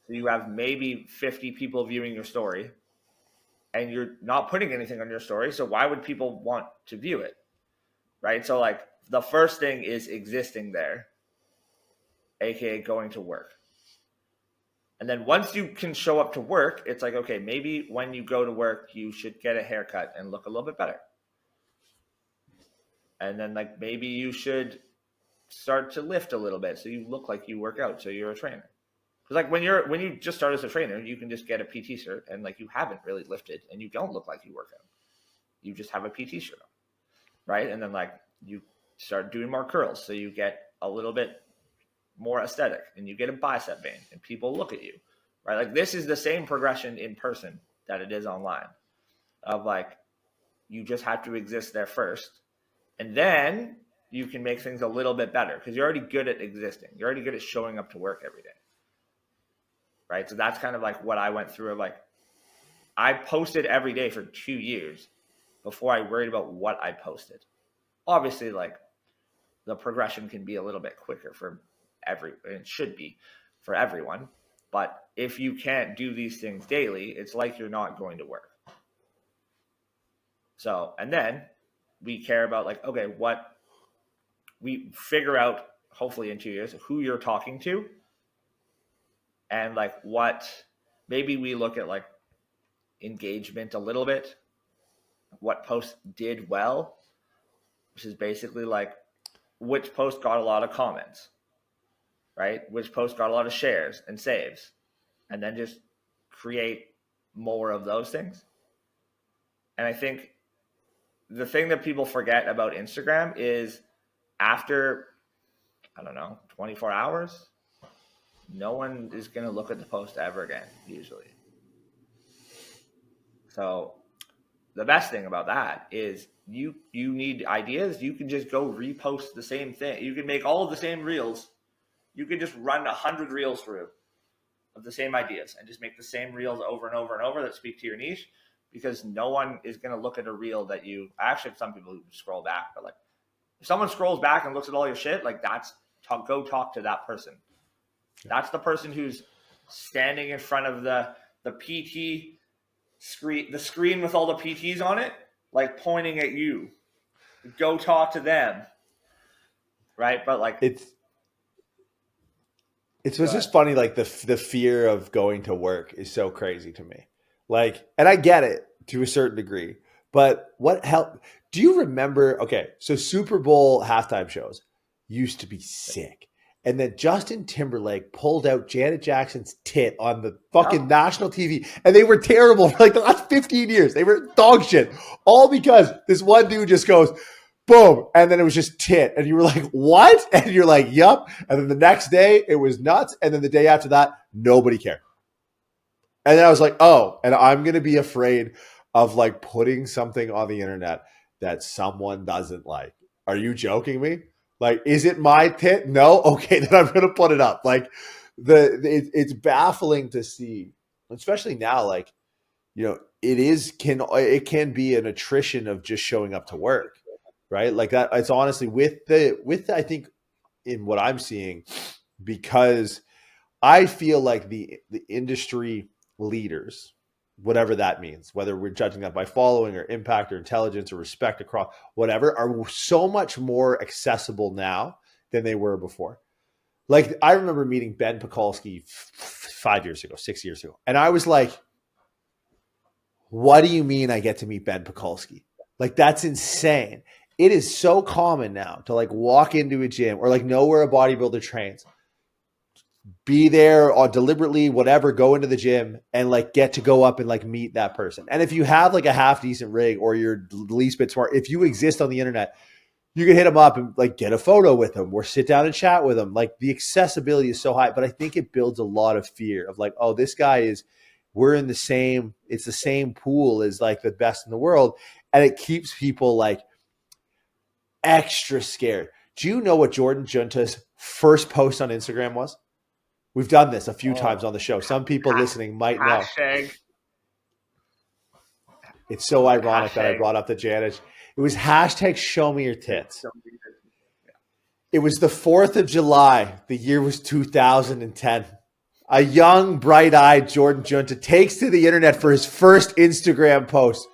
Speaker 3: So you have maybe 50 people viewing your story, and you're not putting anything on your story. So why would people want to view it? Right. So, like, the first thing is existing there, AKA going to work. And then once you can show up to work, it's like, okay, maybe when you go to work, you should get a haircut and look a little bit better. And then, like, maybe you should start to lift a little bit so you look like you work out, so you're a trainer. Because, like, when you just start as a trainer, you can just get a PT shirt and, like, you haven't really lifted and you don't look like you work out. You just have a PT shirt on, right? And then, like, you start doing more curls, so you get a little bit more aesthetic, and you get a bicep vein, and people look at you, right? Like, this is the same progression in person that it is online, of like, you just have to exist there first, and then you can make things a little bit better, because you're already good at existing. You're already good at showing up to work every day, right? So that's kind of like what I went through. Of like, I posted every day for 2 years before I worried about what I posted. Obviously, like, the progression can be a little bit quicker for it should be, for everyone. But if you can't do these things daily, it's like you're not going to work. So, and then we care about like, okay, what we figure out hopefully in 2 years who you're talking to, and like what maybe we look at like engagement a little bit, what post did well, which is basically like which post got a lot of comments, right? Which post got a lot of shares and saves, and then just create more of those things. And I think the thing that people forget about Instagram is after, I don't know, 24 hours, no one is going to look at the post ever again, usually. So the best thing about that is you need ideas. You can just go repost the same thing. You can make all of the same reels. You can just run 100 reels through of the same ideas and just make the same reels over and over and over that speak to your niche, because no one is going to look at a reel that you actually, some people who scroll back, but like if someone scrolls back and looks at all your shit, like go talk to that person. That's the person who's standing in front of the PT screen, the screen with all the PTs on it, like pointing at you. Go talk to them. Right? But like
Speaker 1: it's just funny, like the fear of going to work is so crazy to me. Like, and I get it to a certain degree, but what help? Do you remember? Okay, so Super Bowl halftime shows used to be sick. And then Justin Timberlake pulled out Janet Jackson's tit on the fucking national TV. And they were terrible for like the last 15 years. They were dog shit. All because this one dude just goes, boom. And then it was just tit. And you were like, what? And you're like, yup. And then the next day it was nuts. And then the day after that, nobody cared. And then I was like, oh, and I'm going to be afraid of like putting something on the internet that someone doesn't like. Are you joking me? Like, is it my tit? No? Okay, then I'm going to put it up. Like, it's baffling to see, especially now, like, you know, it can be an attrition of just showing up to work, right? Like that, it's honestly with I think in what I'm seeing, because I feel like the industry leaders, whatever that means, whether we're judging that by following or impact or intelligence or respect across whatever, are so much more accessible now than they were before. Like I remember meeting Ben Pekulski 5 years ago, 6 years ago. And I was like, what do you mean I get to meet Ben Pekulski? Like that's insane. It is so common now to like walk into a gym or like know where a bodybuilder trains, be there or deliberately, whatever, go into the gym and like get to go up and like meet that person. And if you have like a half decent rig or you're the least bit smart, if you exist on the internet, you can hit them up and like get a photo with them or sit down and chat with them. Like the accessibility is so high, but I think it builds a lot of fear of like, oh, this guy is, it's the same pool as like the best in the world. And it keeps people like extra scared. Do you know what Jordan Junta's first post on Instagram was? We've done this a few times on the show. Some people listening might know. It's so ironic that I brought up the Janet. It was hashtag show me your tits. It was the 4th of July. The year was 2010. A young, bright-eyed Jordan Junta takes to the internet for his first Instagram post.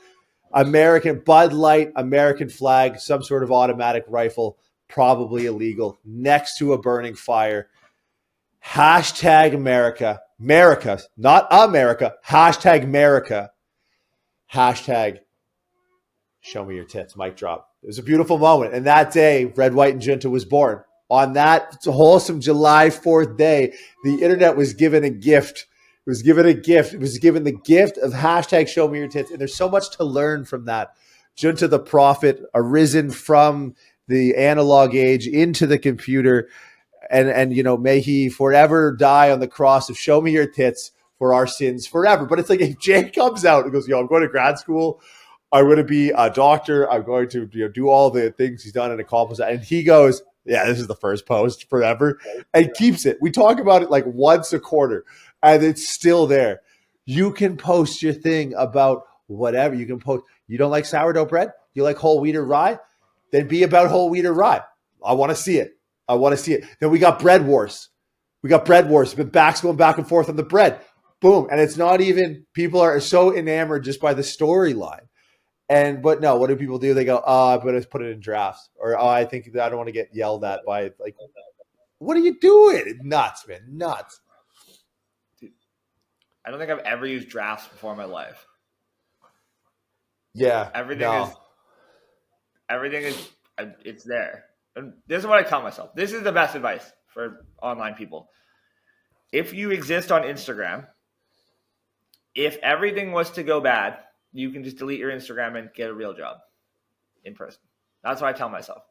Speaker 1: American Bud Light, American flag, some sort of automatic rifle, probably illegal, next to a burning fire. Hashtag America, not America, hashtag America, hashtag show me your tits, mic drop. It was a beautiful moment. And that day, Red, White, and Junta was born. On that wholesome July 4th day, the internet was given a gift. It was given a gift. It was given the gift of hashtag show me your tits. And there's so much to learn from that. Junta the prophet, arisen from the analog age into the computer. And you know, may he forever die on the cross of show me your tits for our sins forever. But it's like if Jay comes out and goes, yo, I'm going to grad school. I'm going to be a doctor. I'm going to do all the things he's done and accomplish that. And he goes, yeah, this is the first post forever, and keeps it. We talk about it like once a quarter, and it's still there. You can post your thing about whatever. You can post. You don't like sourdough bread? You like whole wheat or rye? Then be about whole wheat or rye. I want to see it. Then we got bread wars. We got bread wars. Been backs going back and forth on the bread. Boom. And it's not even, people are so enamored just by the storyline. But no, what do people do? They go, I better put it in drafts. Or, I think that I don't want to get yelled at by, like, what are you doing? Nuts, man. Nuts.
Speaker 3: Dude, I don't think I've ever used drafts before in my life.
Speaker 1: Yeah.
Speaker 3: Everything is, it's there. And this is what I tell myself. This is the best advice for online people. If you exist on Instagram, if everything was to go bad, you can just delete your Instagram and get a real job in person. That's what I tell myself.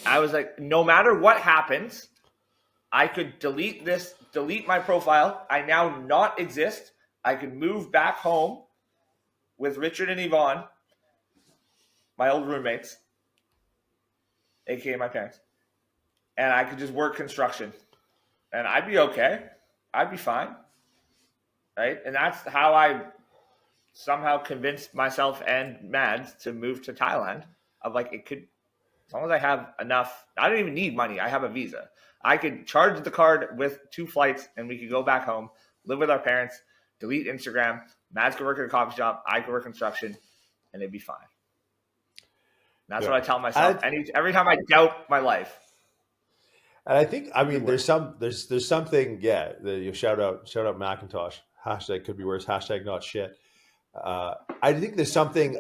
Speaker 3: I was like, no matter what happens, I could delete my profile. I now not exist. I could move back home with Richard and Yvonne, my old roommates, aka my parents, and I could just work construction, and I'd be okay. I'd be fine, right? And that's how I somehow convinced myself and Mads to move to Thailand. Of like, it could, as long as I have enough, I don't even need money. I have a visa. I could charge the card with 2 flights, and we could go back home, live with our parents, delete Instagram. Mads could work at a coffee shop. I could work construction, and it'd be fine. That's what I tell myself. Every time I doubt my life.
Speaker 1: And I think, I mean, there's something, yeah. You shout out Macintosh. Hashtag could be worse. Hashtag not shit. I think there's something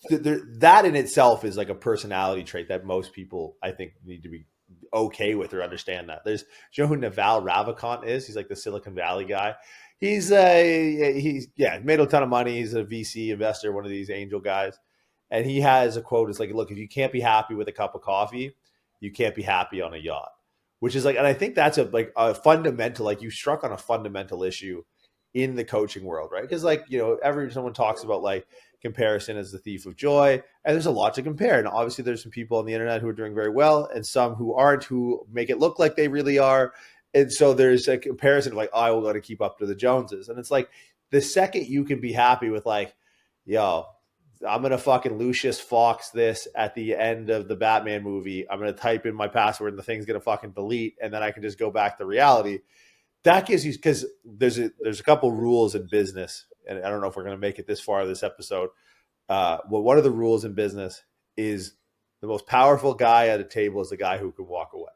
Speaker 1: that in itself is like a personality trait that most people, I think, need to be okay with or understand that. Do you know who Naval Ravikant is? He's like the Silicon Valley guy. He's made a ton of money. He's a VC investor, one of these angel guys. And he has a quote. It's like, look, if you can't be happy with a cup of coffee, you can't be happy on a yacht, which is like, and I think that's a fundamental, like you struck on a fundamental issue in the coaching world, right? Because like, someone talks about like comparison as the thief of joy, and there's a lot to compare. And obviously there's some people on the internet who are doing very well and some who aren't, who make it look like they really are. And so there's a comparison of like, I will got to keep up to the Joneses. And it's like, the second you can be happy with like, yo, I'm going to fucking Lucius Fox this at the end of the Batman movie. I'm going to type in my password and the thing's going to fucking delete. And then I can just go back to reality. That gives you, because there's a couple rules in business. And I don't know if we're going to make it this far this episode. One of the rules in business is the most powerful guy at a table is the guy who can walk away.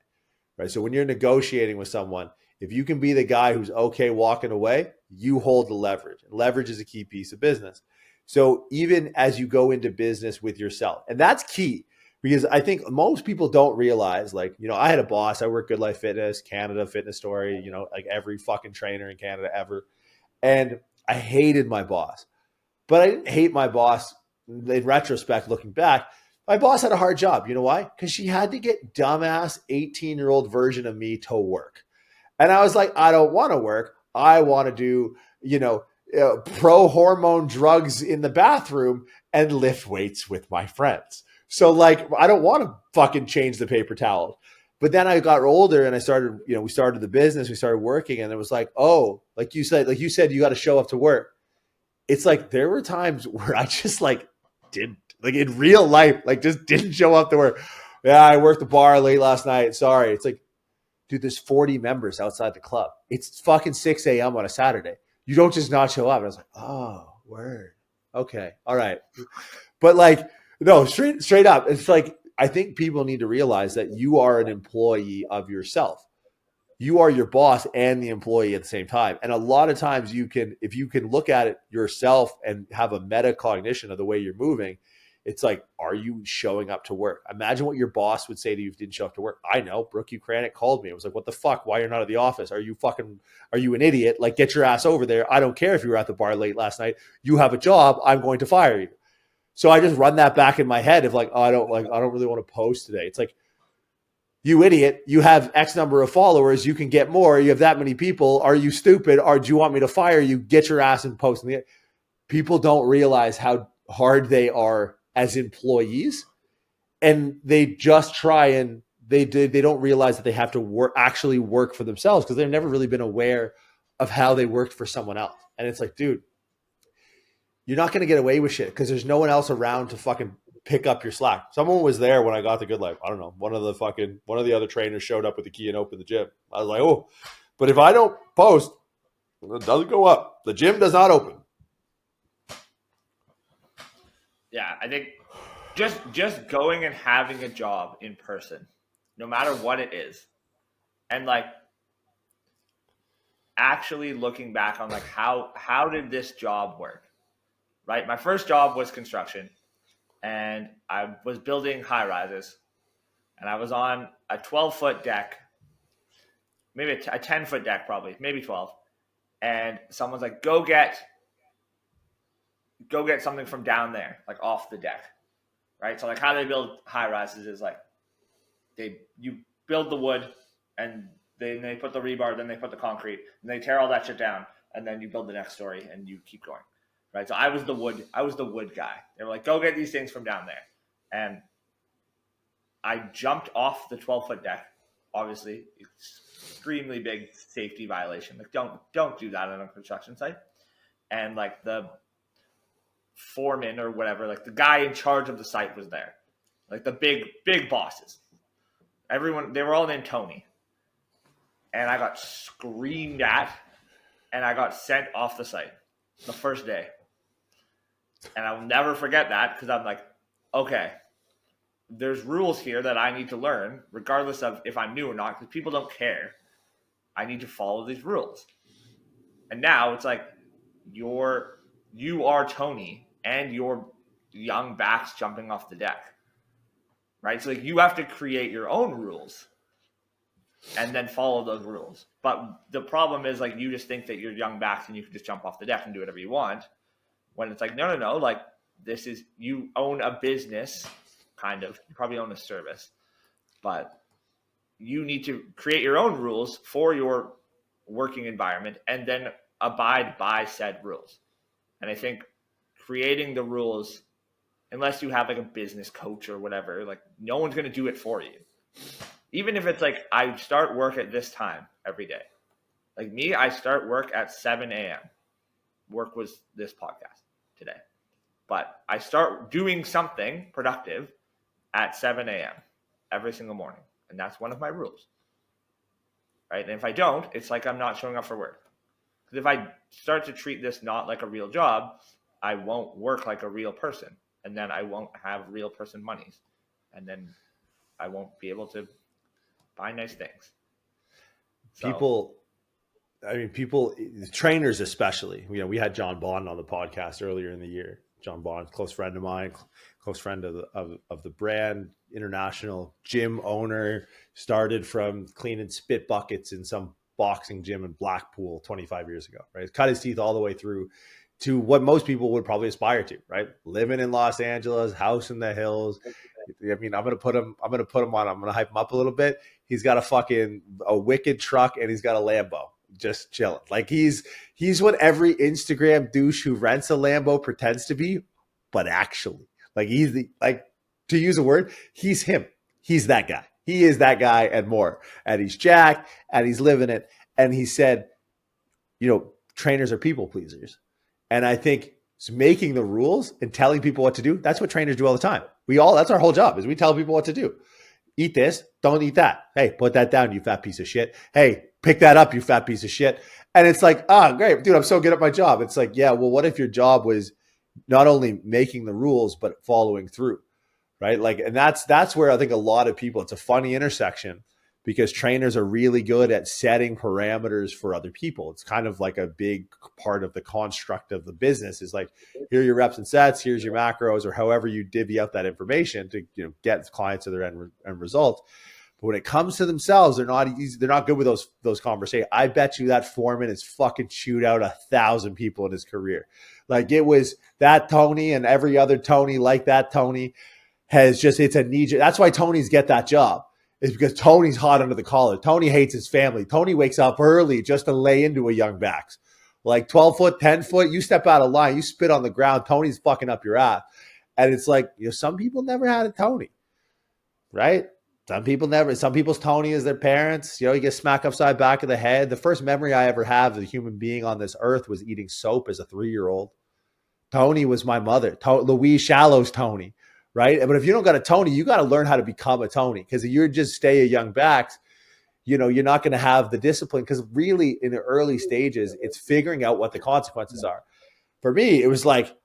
Speaker 1: Right. So when you're negotiating with someone, if you can be the guy who's okay walking away, you hold the leverage. And leverage is a key piece of business. So even as you go into business with yourself, and that's key, because I think most people don't realize, like, I had a boss, I worked Good Life Fitness, Canada Fitness Story, like every fucking trainer in Canada ever. And I hated my boss, but I didn't hate my boss in retrospect, looking back. My boss had a hard job. You know why? Because she had to get dumbass 18-year-old version of me to work. And I was like, I don't want to work. I want to do, pro-hormone drugs in the bathroom and lift weights with my friends. So like, I don't want to fucking change the paper towel. But then I got older and I started, we started the business, we started working, and it was like, oh, like you said, you got to show up to work. It's like, there were times where I just like didn't, like in real life, like just didn't show up to work. Yeah, I worked the bar late last night. Sorry. It's like, dude, there's 40 members outside the club. It's fucking 6 a.m. on a Saturday. You don't just not show up. And I was like, oh, word. Okay. All right. But like, no, straight up. It's like, I think people need to realize that you are an employee of yourself. You are your boss and the employee at the same time. And a lot of times if you can look at it yourself and have a metacognition of the way you're moving, it's like, are you showing up to work? Imagine what your boss would say to you if you didn't show up to work. I know. Brooke Ukrainic called me. It was like, what the fuck? Why you're not at the office? Are you an idiot? Like, get your ass over there. I don't care if you were at the bar late last night. You have a job. I'm going to fire you. So I just run that back in my head of like, oh, I don't really want to post today. It's like, you idiot. You have X number of followers. You can get more. You have that many people. Are you stupid? Or do you want me to fire you? Get your ass and post. People don't realize how hard they are as employees, and they just try and they don't realize that they have to actually work for themselves because they've never really been aware of how they worked for someone else. And it's like, dude, you're not going to get away with shit because there's no one else around to fucking pick up your slack. Someone was there when I got to Good Life. I don't know. One of the other trainers showed up with the key and opened the gym. I was like, oh, But if I don't post, it doesn't go up. The gym does not open.
Speaker 3: Yeah, I think just going and having a job in person, no matter what it is, and like actually looking back on like how did this job work? Right? My first job was construction, and I was building high rises, and I was on a 12-foot deck, maybe a 10-foot deck, probably maybe 12, and someone's like, go get something from down there, like off the deck, right? So like how they build high rises is like you build the wood, and then they put the rebar, then they put the concrete, and they tear all that shit down, and then you build the next story, and you keep going, right? So I was the wood guy. They were like, go get these things from down there, and I jumped off the 12-foot deck. Obviously, extremely big safety violation. Like don't do that on a construction site. And like the foreman or whatever, like the guy in charge of the site was there, like the big bosses. Everyone, they were all named Tony, and I got screamed at, and I got sent off the site the first day. And I'll never forget that, because I'm like, okay, there's rules here that I need to learn, regardless of if I'm new or not, because people don't care. I need to follow these rules. And now it's like you are Tony, and you're young backs jumping off the deck, right? So like you have to create your own rules and then follow those rules. But the problem is like you just think that you're young backs and you can just jump off the deck and do whatever you want, when it's like no, like this is, you own a business, kind of. You probably own a service, but you need to create your own rules for your working environment and then abide by said rules. And I think creating the rules, unless you have like a business coach or whatever, like no one's going to do it for you. Even if it's like, I start work at this time every day. Like me, I start work at 7 a.m. Work was this podcast today. But I start doing something productive at 7 a.m. every single morning. And that's one of my rules. Right? And if I don't, it's like I'm not showing up for work. Because if I start to treat this not like a real job, I won't work like a real person. And then I won't have real person monies. And then I won't be able to buy nice things. So,
Speaker 1: People, trainers especially, we had John Bond on the podcast earlier in the year. John Bond, close friend of mine, close friend of the brand, international gym owner, started from cleaning spit buckets in some boxing gym in Blackpool 25 years ago, right? Cut his teeth all the way through to what most people would probably aspire to, right? Living in Los Angeles, house in the hills. I mean, I'm going to hype him up a little bit. He's got a wicked truck, and he's got a Lambo. Just chilling. Like he's what every Instagram douche who rents a Lambo pretends to be, but actually, like to use a word, he's him. He's that guy. He is that guy and more. And he's jacked, and he's living it. And he said, trainers are people pleasers. And I think making the rules and telling people what to do, that's what trainers do all the time. That's our whole job, is we tell people what to do. Eat this, don't eat that. Hey, put that down, you fat piece of shit. Hey, pick that up, you fat piece of shit. And it's like, great, dude, I'm so good at my job. It's like, yeah, well, what if your job was not only making the rules, but following through, right? Like, and that's where I think a lot of people, it's a funny intersection, because trainers are really good at setting parameters for other people. It's kind of like a big part of the construct of the business is like, here are your reps and sets, here's your macros, or however you divvy out that information to get clients to their end result. But when it comes to themselves, they're not easy. They're not good with those conversations. I bet you that foreman has fucking chewed out 1,000 people in his career. Like it was that Tony, and every other Tony like that Tony it's a knee jerk. That's why Tonys get that job. Is because Tony's hot under the collar. Tony hates his family. Tony wakes up early just to lay into a young backs. Like 12 foot, 10 foot, you step out of line, you spit on the ground, Tony's fucking up your ass. And it's like, some people never had a Tony, right? Some people's Tony is their parents. You get smacked upside back of the head. The first memory I ever have of a human being on this earth was eating soap as a 3-year-old. Tony was my mother. Louise Shallow's Tony. Right. But if you don't got a Tony, you got to learn how to become a Tony, because if you just stay a young backs, you're not going to have the discipline, because really in the early stages, it's figuring out what the consequences are. For me, it was like,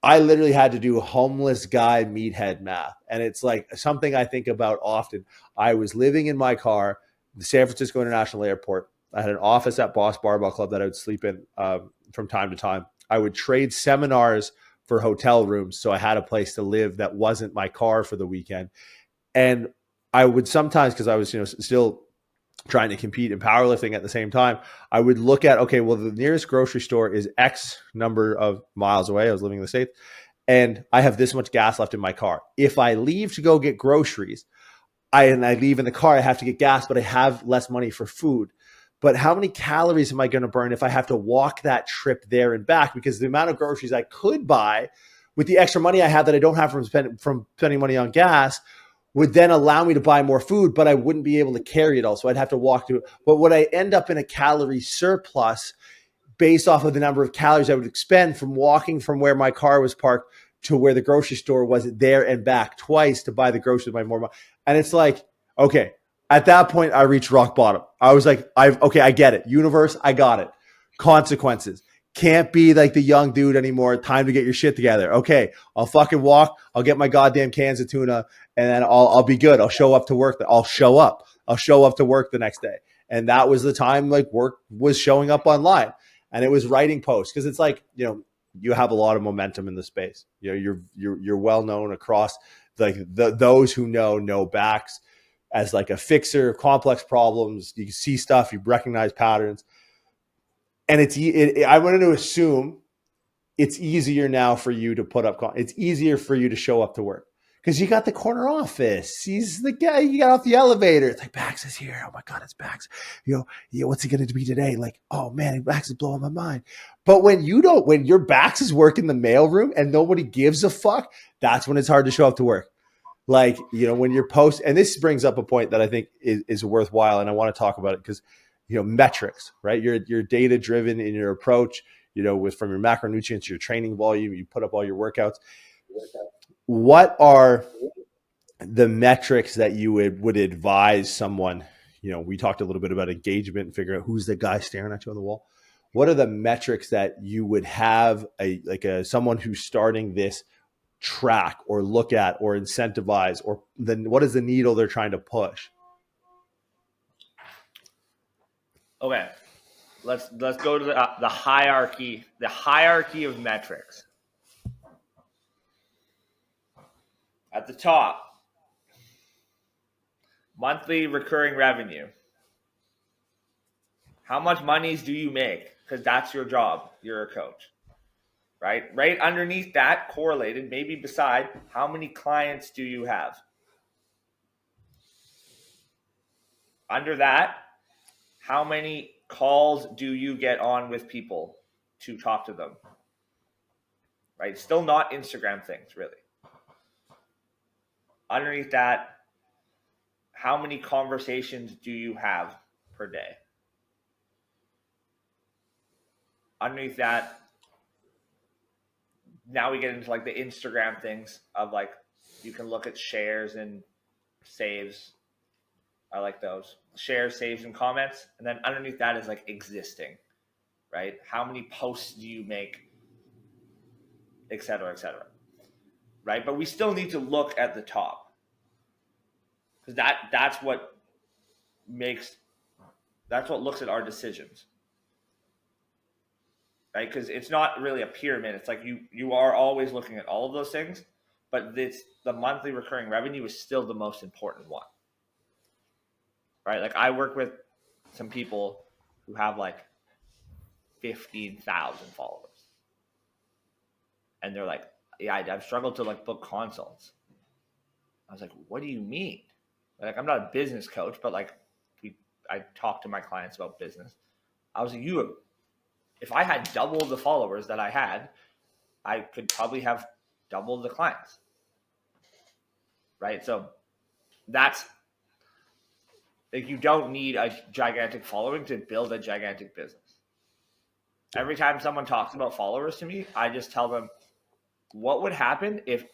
Speaker 1: I literally had to do homeless guy meathead math. And it's like something I think about often. I was living in my car, the San Francisco International Airport. I had an office at Boss Barbell Club that I would sleep in from time to time. I would trade seminars for hotel rooms, so I had a place to live that wasn't my car for the weekend. And I would sometimes, because I was still trying to compete in powerlifting at the same time, I would look at, okay, well, the nearest grocery store is X number of miles away. I was living in the States, and I have this much gas left in my car. If I leave to go get groceries, I leave in the car, I have to get gas, but I have less money for food. But how many calories am I going to burn if I have to walk that trip there and back? Because the amount of groceries I could buy with the extra money I have that I don't have from spending money on gas would then allow me to buy more food, but I wouldn't be able to carry it all. So I'd have to walk to it. But would I end up in a calorie surplus based off of the number of calories I would expend from walking from where my car was parked to where the grocery store was, there and back twice to buy the groceries by more money? And it's like, okay, at that point I reached rock bottom. I was like, I get it. Universe, I got it. Consequences. Can't be like the young dude anymore. Time to get your shit together. Okay, I'll fucking walk. I'll get my goddamn cans of tuna, and then I'll be good. I'll show up to work. I'll show up to work the next day. And that was the time like work was showing up online, and it was writing posts, because it's like, you have a lot of momentum in the space. You're well known across like those who know Bax as like a fixer of complex problems. You can see stuff, you recognize patterns. And I wanted to assume it's easier now for you to put up. It's easier for you to show up to work because you got the corner office. He's the guy. You got off the elevator. It's like, Bax is here. Oh my God, it's Bax. What's he going to be today? Like, oh man, Bax is blowing my mind. But when your Bax is working the mailroom and nobody gives a fuck, that's when it's hard to show up to work. Like, when you're and this brings up a point that I think is worthwhile, and I want to talk about it because, metrics, right? You're data driven in your approach, from your macronutrients to your training volume, you put up all your workouts. What are the metrics that you would advise someone? We talked a little bit about engagement and figuring out who's the guy staring at you on the wall. What are the metrics that you would have someone who's starting this track or look at or incentivize, or then what is the needle they're trying to push?
Speaker 3: Okay, let's go to the hierarchy of metrics. At the top, monthly recurring revenue. How much monies do you make? Because that's your job. You're a coach, right? Right underneath that, correlated, maybe beside, how many clients do you have? Under that, how many calls do you get on with people to talk to them? Right? Still not Instagram things, really. Underneath that, how many conversations do you have per day? Underneath that, now we get into like the Instagram things of like, you can look at shares and saves. I like those. Shares, saves, and comments. And then underneath that is like existing, right? How many posts do you make, et cetera, right? But we still need to look at the top, because that's what looks at our decisions, right? Because it's not really a pyramid. It's like you are always looking at all of those things, but the monthly recurring revenue is still the most important one, right? Like I work with some people who have like 15,000 followers, and they're like, yeah, I've struggled to like book consults. I was like, what do you mean? Like, I'm not a business coach, but like I talk to my clients about business. I was like, if I had double the followers that I had, I could probably have double the clients, right? So that's like, you don't need a gigantic following to build a gigantic business. Every time someone talks about followers to me, I just tell them, what would happen if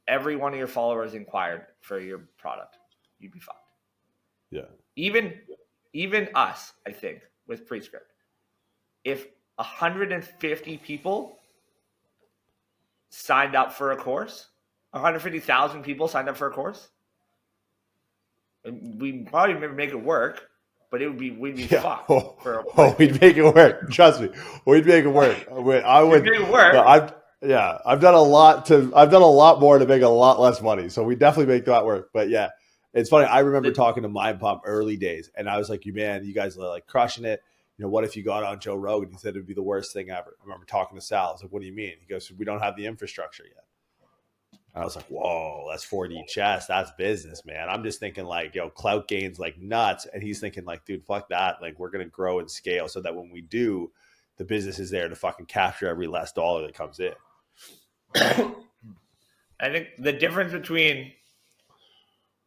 Speaker 3: every one of your followers inquired for your product? You'd be fucked.
Speaker 1: Yeah.
Speaker 3: Even even us, I think, with Prescript, if 150 people signed up for a course, 150,000 people signed up for a course, we probably make it work, but we'd be fucked.
Speaker 1: We'd make it work. Trust me, we'd make it work. I would
Speaker 3: make it work.
Speaker 1: I've done a lot more to make a lot less money, so we definitely make that work. But yeah, it's funny. I remember talking to Mind Pump early days, and I was like, "You guys are like crushing it. What if you got on Joe Rogan?" He said it'd be the worst thing ever. I remember talking to Sal. I was like, "What do you mean?" He goes, "We don't have the infrastructure yet." I was like, whoa, that's 4D chess. That's business, man. I'm just thinking like, clout gains like nuts. And he's thinking like, dude, fuck that. Like, we're going to grow and scale so that when we do, the business is there to fucking capture every last dollar that comes in.
Speaker 3: I think the difference between,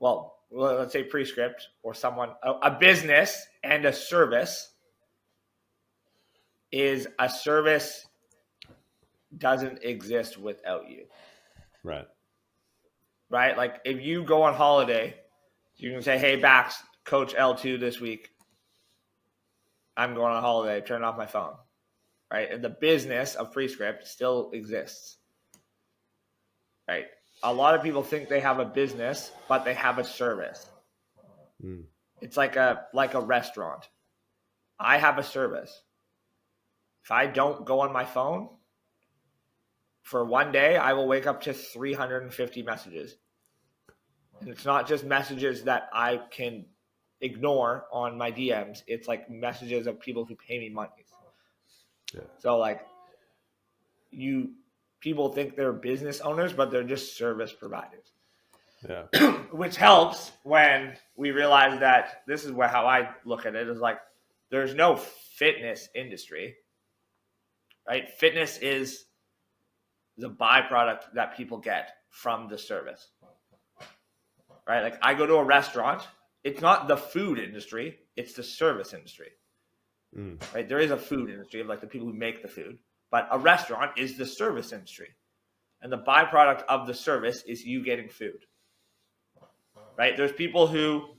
Speaker 3: well, let's say Prescript or someone, a business and a service is a service doesn't exist without you.
Speaker 1: Right.
Speaker 3: Right? Like if you go on holiday, you can say, hey, Bax, coach L2 this week. I'm going on holiday. Turn off my phone. Right? And the business of Prescript still exists. Right? A lot of people think they have a business, but they have a service. Mm. It's like a restaurant. I have a service. If I don't go on my phone, for one day, I will wake up to 350 messages. And it's not just messages that I can ignore on my DMs. It's like messages of people who pay me money. Yeah. So like people think they're business owners, but they're just service providers. Yeah. Which helps when we realize that this is how I look at it is like there's no fitness industry, right? Fitness is the byproduct that people get from the service, right? Like I go to a restaurant, it's not the food industry, it's the service industry, right? There is a food industry of like the people who make the food, but a restaurant is the service industry. And the byproduct of the service is you getting food, right? There's people who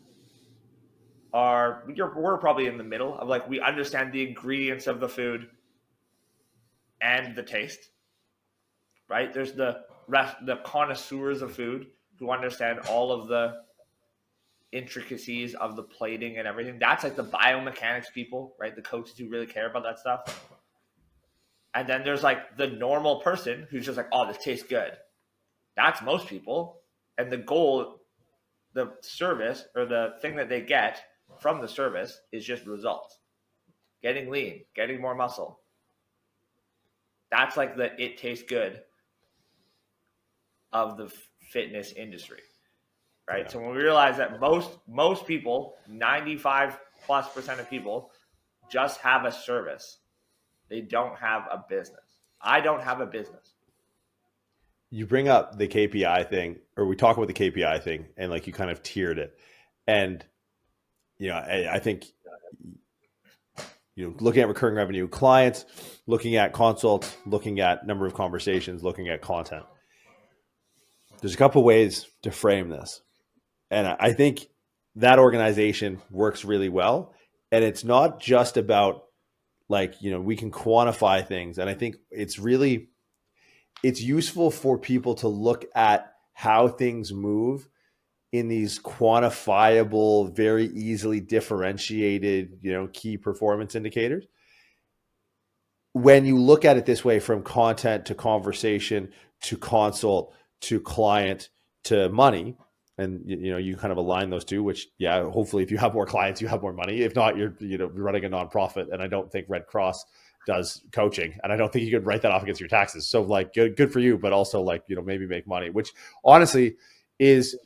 Speaker 3: we're probably in the middle of like, we understand the ingredients of the food and the taste. Right? There's the connoisseurs of food who understand all of the intricacies of the plating and everything. That's like the biomechanics people, right? The coaches who really care about that stuff. And then there's like the normal person who's just like, oh, this tastes good. That's most people. And the goal, the service or the thing that they get from the service is just results. Getting lean, getting more muscle. That's like it tastes good of the fitness industry, right? Yeah. So when we realize that most people, 95+% of people, just have a service, they don't have a business. I don't have a business.
Speaker 1: You bring up the KPI thing, or we talk about the KPI thing, and like you kind of tiered it, and I think looking at recurring revenue clients, looking at consults, looking at number of conversations, looking at content. There's a couple ways to frame this. And I think that organization works really well. And it's not just about like, we can quantify things. And I think it's useful for people to look at how things move in these quantifiable, very easily differentiated, key performance indicators. When you look at it this way, from content to conversation to consult to client to money, and you kind of align those two, which hopefully if you have more clients, you have more money. If not, you're running a nonprofit, and I don't think Red Cross does coaching, and I don't think you could write that off against your taxes. So like good for you, but also like maybe make money, which honestly is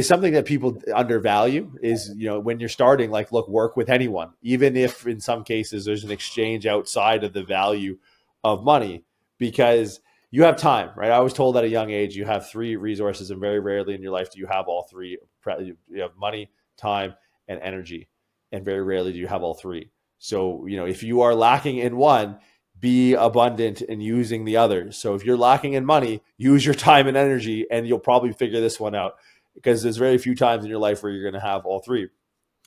Speaker 1: something that people undervalue. Is when you're starting, like, look, work with anyone, even if in some cases there's an exchange outside of the value of money, because you have time, right? I was told at a young age, you have 3 resources, and very rarely in your life do you have all 3. You have money, time, and energy, and very rarely do you have all 3. So, if you are lacking in one, be abundant in using the others. So if you're lacking in money, use your time and energy, and you'll probably figure this one out, because there's very few times in your life where you're going to have all 3.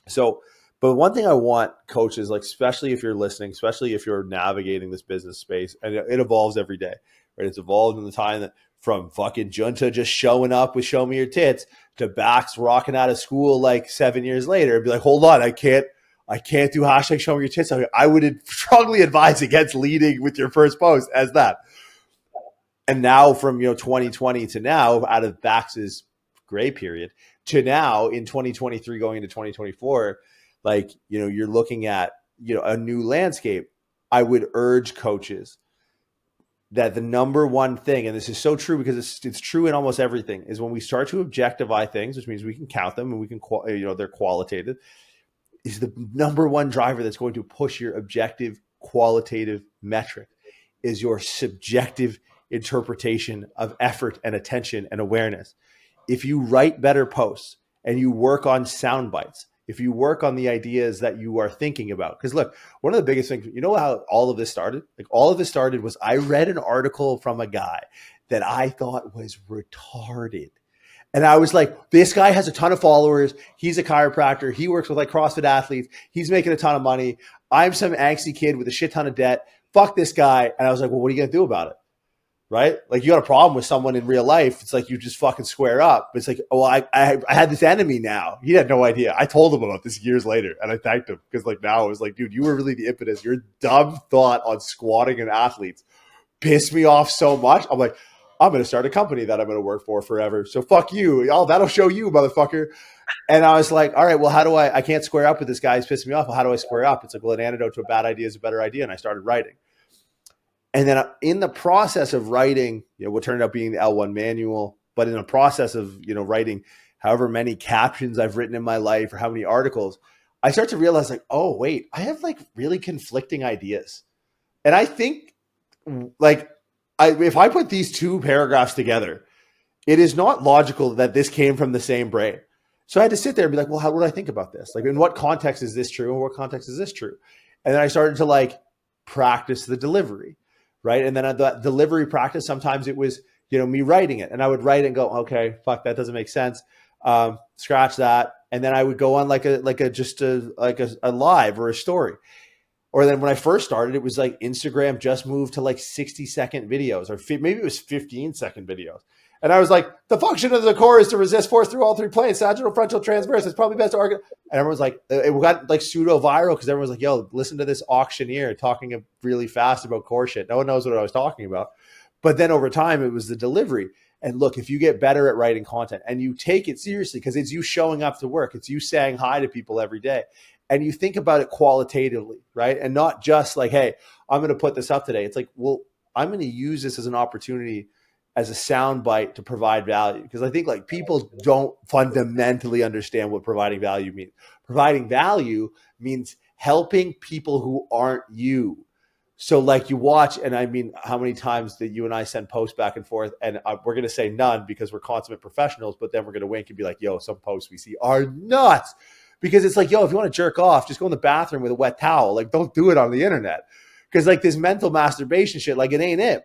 Speaker 1: So, But one thing I want coaches, like, especially if you're listening, especially if you're navigating this business space, and it evolves every day, right? It's evolved in the time that from fucking Junta just showing up with "Show Me Your Tits" to Bax rocking out of school like 7 years later and be like, hold on, I can't do hashtag "Show Me Your Tits." I would strongly advise against leading with your first post as that. And now from 2020 to now, out of Bax's gray period to now in 2023 going into 2024, like, you're looking at, a new landscape. I would urge coaches that the number one thing, and this is so true because it's true in almost everything, is when we start to objectify things, which means we can count them and we can, they're qualitative, is the number one driver that's going to push your objective qualitative metric is your subjective interpretation of effort and attention and awareness. If you write better posts and you work on sound bites, if you work on the ideas that you are thinking about, because look, one of the biggest things, how all of this started? Like, all of this started was I read an article from a guy that I thought was retarded. And I was like, this guy has a ton of followers. He's a chiropractor. He works with like CrossFit athletes. He's making a ton of money. I'm some angsty kid with a shit ton of debt. Fuck this guy. And I was like, well, what are you going to do about it? Right? Like, you got a problem with someone in real life. It's like, you just fucking square up. But it's like, well, I had this enemy now. He had no idea. I told him about this years later and I thanked him because like now it was like, dude, you were really the impetus. Your dumb thought on squatting and athletes pissed me off so much. I'm like, I'm going to start a company that I'm going to work for forever. So fuck you. Oh, that'll show you, motherfucker. And I was like, all right, well, how do I can't square up with this guy. He's pissing me off. Well, how do I square up? It's like, well, an antidote to a bad idea is a better idea. And I started writing. And then in the process of writing, what turned out being the L1 manual, but in the process of, writing however many captions I've written in my life or how many articles, I start to realize like, oh, wait, I have like really conflicting ideas. And I think like, if I put these two paragraphs together, it is not logical that this came from the same brain. So I had to sit there and be like, well, how would I think about this? Like, in what context is this true? And what context is this true? And then I started to like practice the delivery, right? And then the delivery practice, sometimes it was, me writing it. And I would write and go, okay, fuck, that doesn't make sense. Scratch that. And then I would go on like a live or a story. Or then when I first started, it was like Instagram just moved to like 60-second videos, or maybe it was 15-second videos. And I was like, the function of the core is to resist force through all three planes, sagittal, frontal, transverse. It's probably best to argue. And everyone was like, it got like pseudo viral because everyone was like, yo, listen to this auctioneer talking really fast about core shit. No one knows what I was talking about. But then over time, it was the delivery. And look, if you get better at writing content and you take it seriously, because it's you showing up to work, it's you saying hi to people every day, and you think about it qualitatively, right? And not just like, hey, I'm going to put this up today. It's like, well, I'm going to use this as an opportunity, as a sound bite to provide value. Because I think like people don't fundamentally understand what providing value means. Providing value means helping people who aren't you. So like you watch, and I mean, how many times that you and I send posts back and forth, and we're going to say none because we're consummate professionals, but then we're going to wink and be like, yo, some posts we see are nuts. Because it's like, yo, if you want to jerk off, just go in the bathroom with a wet towel. Like, don't do it on the internet. Because like this mental masturbation shit, like it ain't it.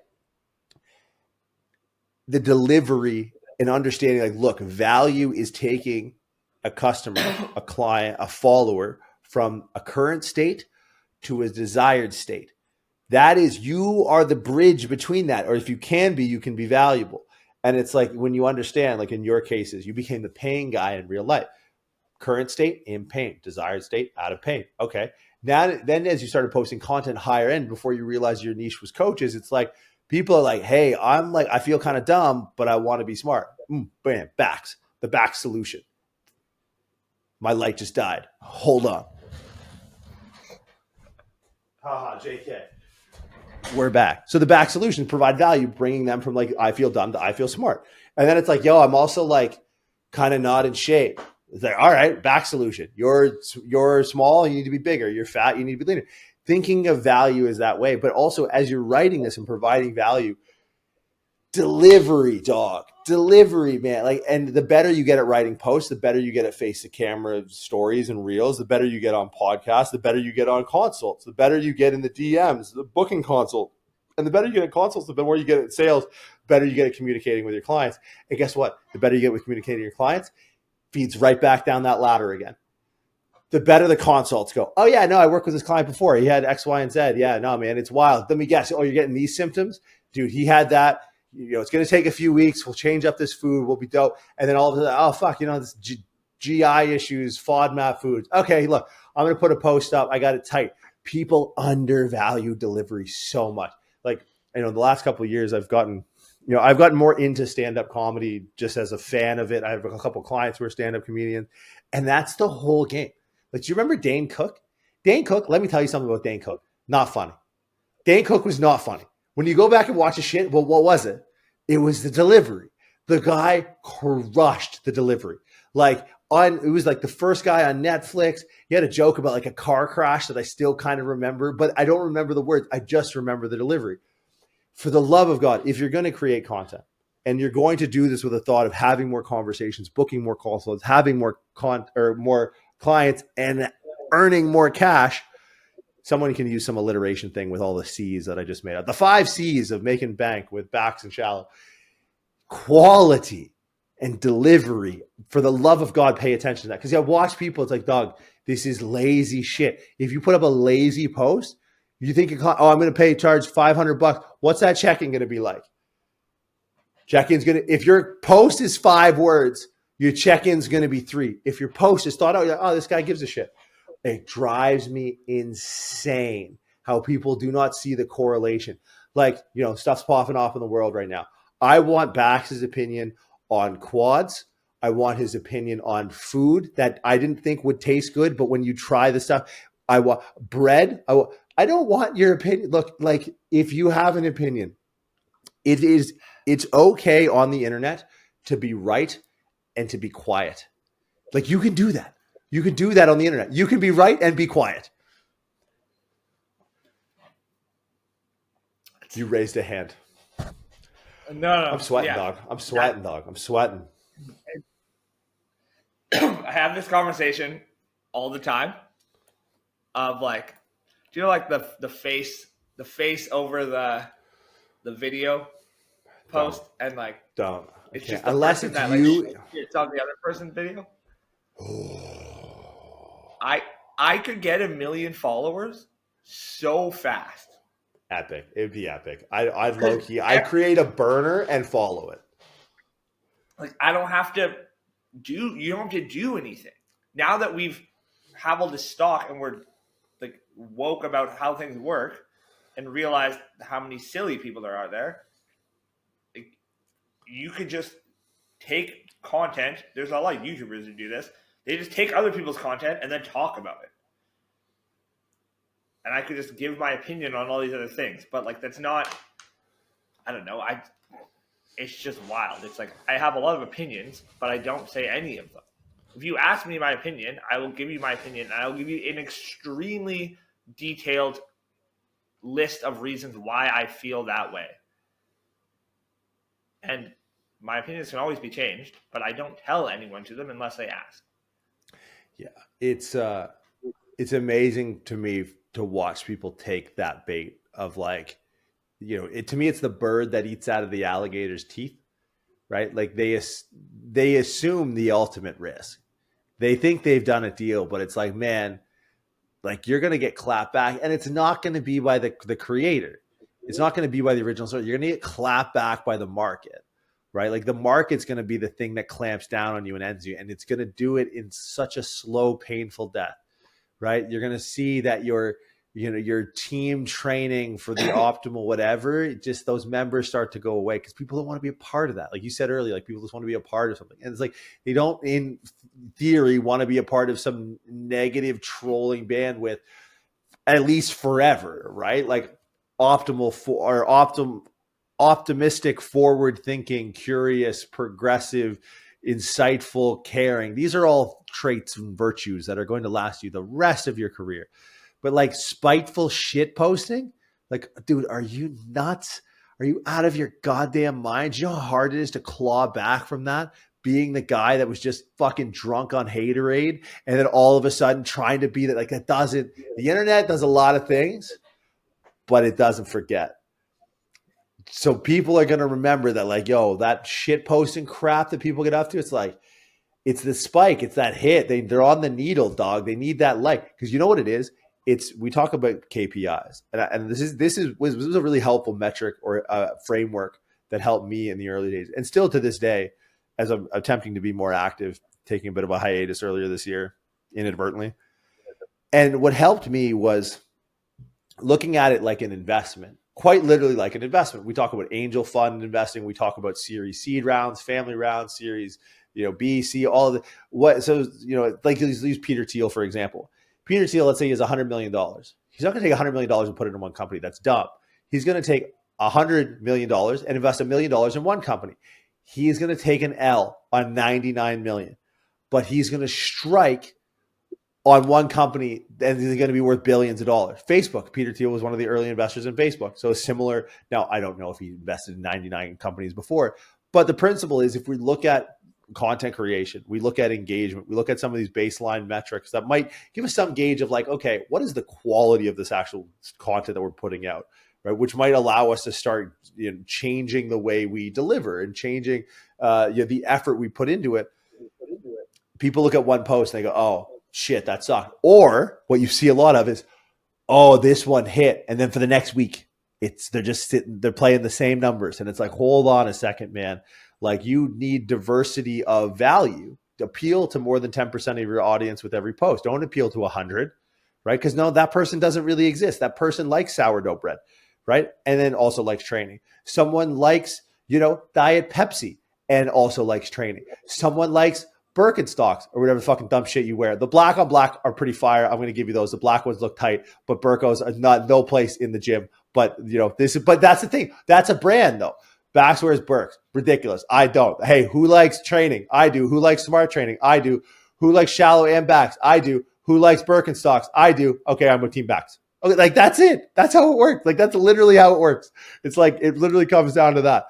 Speaker 1: The delivery and understanding, like, look, value is taking a customer, a client, a follower from a current state to a desired state. That is, you are the bridge between that. Or if you can be valuable. And it's like when you understand, like in your cases, you became the paying guy in real life. Current state, in pain. Desired state, out of pain. Okay. Now, then as you started posting content higher end, before you realized your niche was coaches, it's like people are like, hey, I feel kind of dumb, but I want to be smart. Bam, Bax, the Bax solution. My light just died. Hold on. Haha, JK. We're back. So the Bax solution provide value, bringing them from like, I feel dumb to I feel smart. And then it's like, yo, I'm also like kind of not in shape. It's like, all right, back solution. You're small, you need to be bigger. You're fat, you need to be leaner. Thinking of value is that way. But also as you're writing this and providing value, delivery, dog. Delivery, man. Like, and the better you get at writing posts, the better you get at face to camera stories and reels, the better you get on podcasts, the better you get on consults, the better you get in the DMs, the booking consult. And the better you get at consults, the more you get at sales, the better you get at communicating with your clients. And guess what? The better you get with communicating with your clients, feeds right back down that ladder again. the better the consults go. Oh yeah, no, I worked with this client before. He had X, Y, and Z. Yeah, no, man, it's wild. Let me guess. Oh, you're getting these symptoms? Dude, he had that. It's going to take a few weeks. We'll change up this food. We'll be dope. And then all of a sudden, oh, fuck, this GI issues, FODMAP foods. Okay, look, I'm going to put a post up. I got it tight. People undervalue delivery so much. Like, the last couple of years I've gotten more into stand-up comedy just as a fan of it. I have a couple of clients who are stand-up comedians, and that's the whole game. Like, do you remember Dane Cook? Dane Cook, let me tell you something about Dane Cook. Not funny. Dane Cook was not funny. When you go back and watch his shit, well, what was it? It was the delivery. The guy crushed the delivery. It was like the first guy on Netflix. He had a joke about like a car crash that I still kind of remember, but I don't remember the words. I just remember the delivery. For the love of God, if you're going to create content and you're going to do this with a thought of having more conversations, booking more calls, having more clients and earning more cash, someone can use some alliteration thing with all the C's that I just made up. The 5 C's of making bank with Bax and Shallow. Quality and delivery. For the love of God, pay attention to that. Because I watch people, it's like, dog, this is lazy shit. If you put up a lazy post, you think, I'm going to charge $500. What's that check-in going to be like? Check-in's going to, if your post is 5 words, your check-in's going to be 3. If your post is thought out, you're like, oh, this guy gives a shit. It drives me insane how people do not see the correlation. Stuff's popping off in the world right now. I want Bax's opinion on quads. I want his opinion on food that I didn't think would taste good, but when you try the stuff, I want bread. I don't want your opinion. Look, if you have an opinion, it's okay on the internet to be right and to be quiet. You can do that. You can do that on the internet. You can be right and be quiet. You raised a hand.
Speaker 3: No.
Speaker 1: I'm sweating, dog. I'm sweating.
Speaker 3: I have this conversation all the time of do you know the face over the video post and
Speaker 1: don't.
Speaker 3: It's just
Speaker 1: unless it's
Speaker 3: that,
Speaker 1: you.
Speaker 3: It's on the other person's video. I could get 1 million followers so fast.
Speaker 1: Epic. It'd be epic. I'd low key. I'd create a burner and follow it.
Speaker 3: I don't have to you don't have to do anything. Now that we've have all this stock and we're woke about how things work and realized how many silly people there are there, you could just take content. There's a lot of YouTubers who do this. They just take other people's content and then talk about it. And I could just give my opinion on all these other things. But that's not, I don't know. It's just wild. It's I have a lot of opinions, but I don't say any of them. If you ask me my opinion, I will give you my opinion. And I will give you an extremely detailed list of reasons why I feel that way. And my opinions can always be changed, but I don't tell anyone to them unless they ask.
Speaker 1: Yeah, it's amazing to me to watch people take that bait of to me, it's the bird that eats out of the alligator's teeth, right? They assume the ultimate risk. They think they've done a deal, but it's man, you're going to get clapped back, and it's not going to be by the creator. It's not going to be by the original source. You're going to get clapped back by the market, right? The market's going to be the thing that clamps down on you and ends you, and it's going to do it in such a slow, painful death, right? You're going to see that your team training for the optimal whatever, just those members start to go away because people don't want to be a part of that. Like you said earlier, people just want to be a part of something. And it's they don't, in theory, want to be a part of some negative trolling bandwidth, at least forever, right? Optimistic, forward-thinking, curious, progressive, insightful, caring. These are all traits and virtues that are going to last you the rest of your career. But spiteful shit posting, dude, are you nuts? Are you out of your goddamn mind? Do you know how hard it is to claw back from that? Being the guy that was just fucking drunk on haterade and then all of a sudden trying to be that, that doesn't, the internet does a lot of things, but it doesn't forget. So people are going to remember that, that shit posting crap that people get up to. It's It's the spike. It's that hit. They're on the needle, dog. They need that light because you know what it is. We talk about KPIs, and this was a really helpful metric or framework that helped me in the early days, and still to this day, as I'm attempting to be more active, taking a bit of a hiatus earlier this year, inadvertently. And what helped me was looking at it like an investment, quite literally like an investment. We talk about angel fund investing. We talk about series seed rounds, family rounds, series, B, C, all of the what. So, like use Peter Thiel, for example. Peter Thiel, let's say he has $100 million. He's not going to take $100 million and put it in one company. That's dumb. He's going to take $100 million and invest $1 million in one company. He's going to take an L on 99 million, but he's going to strike on one company, and they're going to be worth billions of dollars. Facebook, Peter Thiel was one of the early investors in Facebook. So similar. Now, I don't know if he invested in 99 companies before, but the principle is if we look at content creation, we look at engagement, we look at some of these baseline metrics that might give us some gauge of like, okay, what is the quality of this actual content that we're putting out, right? Which might allow us to start changing the way we deliver and changing the effort we put into it. People look at one post and they go, oh, shit, that sucked. Or what you see a lot of is, oh, this one hit. And then for the next week, they're just sitting, they're playing the same numbers. And it's like, hold on a second, man. Like you need diversity of value. Appeal to more than 10% of your audience with every post. Don't appeal to 100, right? Because no, that person doesn't really exist. That person likes sourdough bread, right? And then also likes training. Someone likes, Diet Pepsi and also likes training. Someone likes Birkenstocks or whatever fucking dumb shit you wear. The black on black are pretty fire. I'm going to give you those. The black ones look tight, but Birkos are no place in the gym. But but that's the thing. That's a brand though. Bax wears Birks. Ridiculous. I don't. Hey, who likes training? I do. Who likes smart training? I do. Who likes shallow and Bax? I do. Who likes Birkenstocks? I do. Okay, I'm with Team Bax. Okay, like that's it. That's how it works. Like that's literally how it works. It's like it literally comes down to that.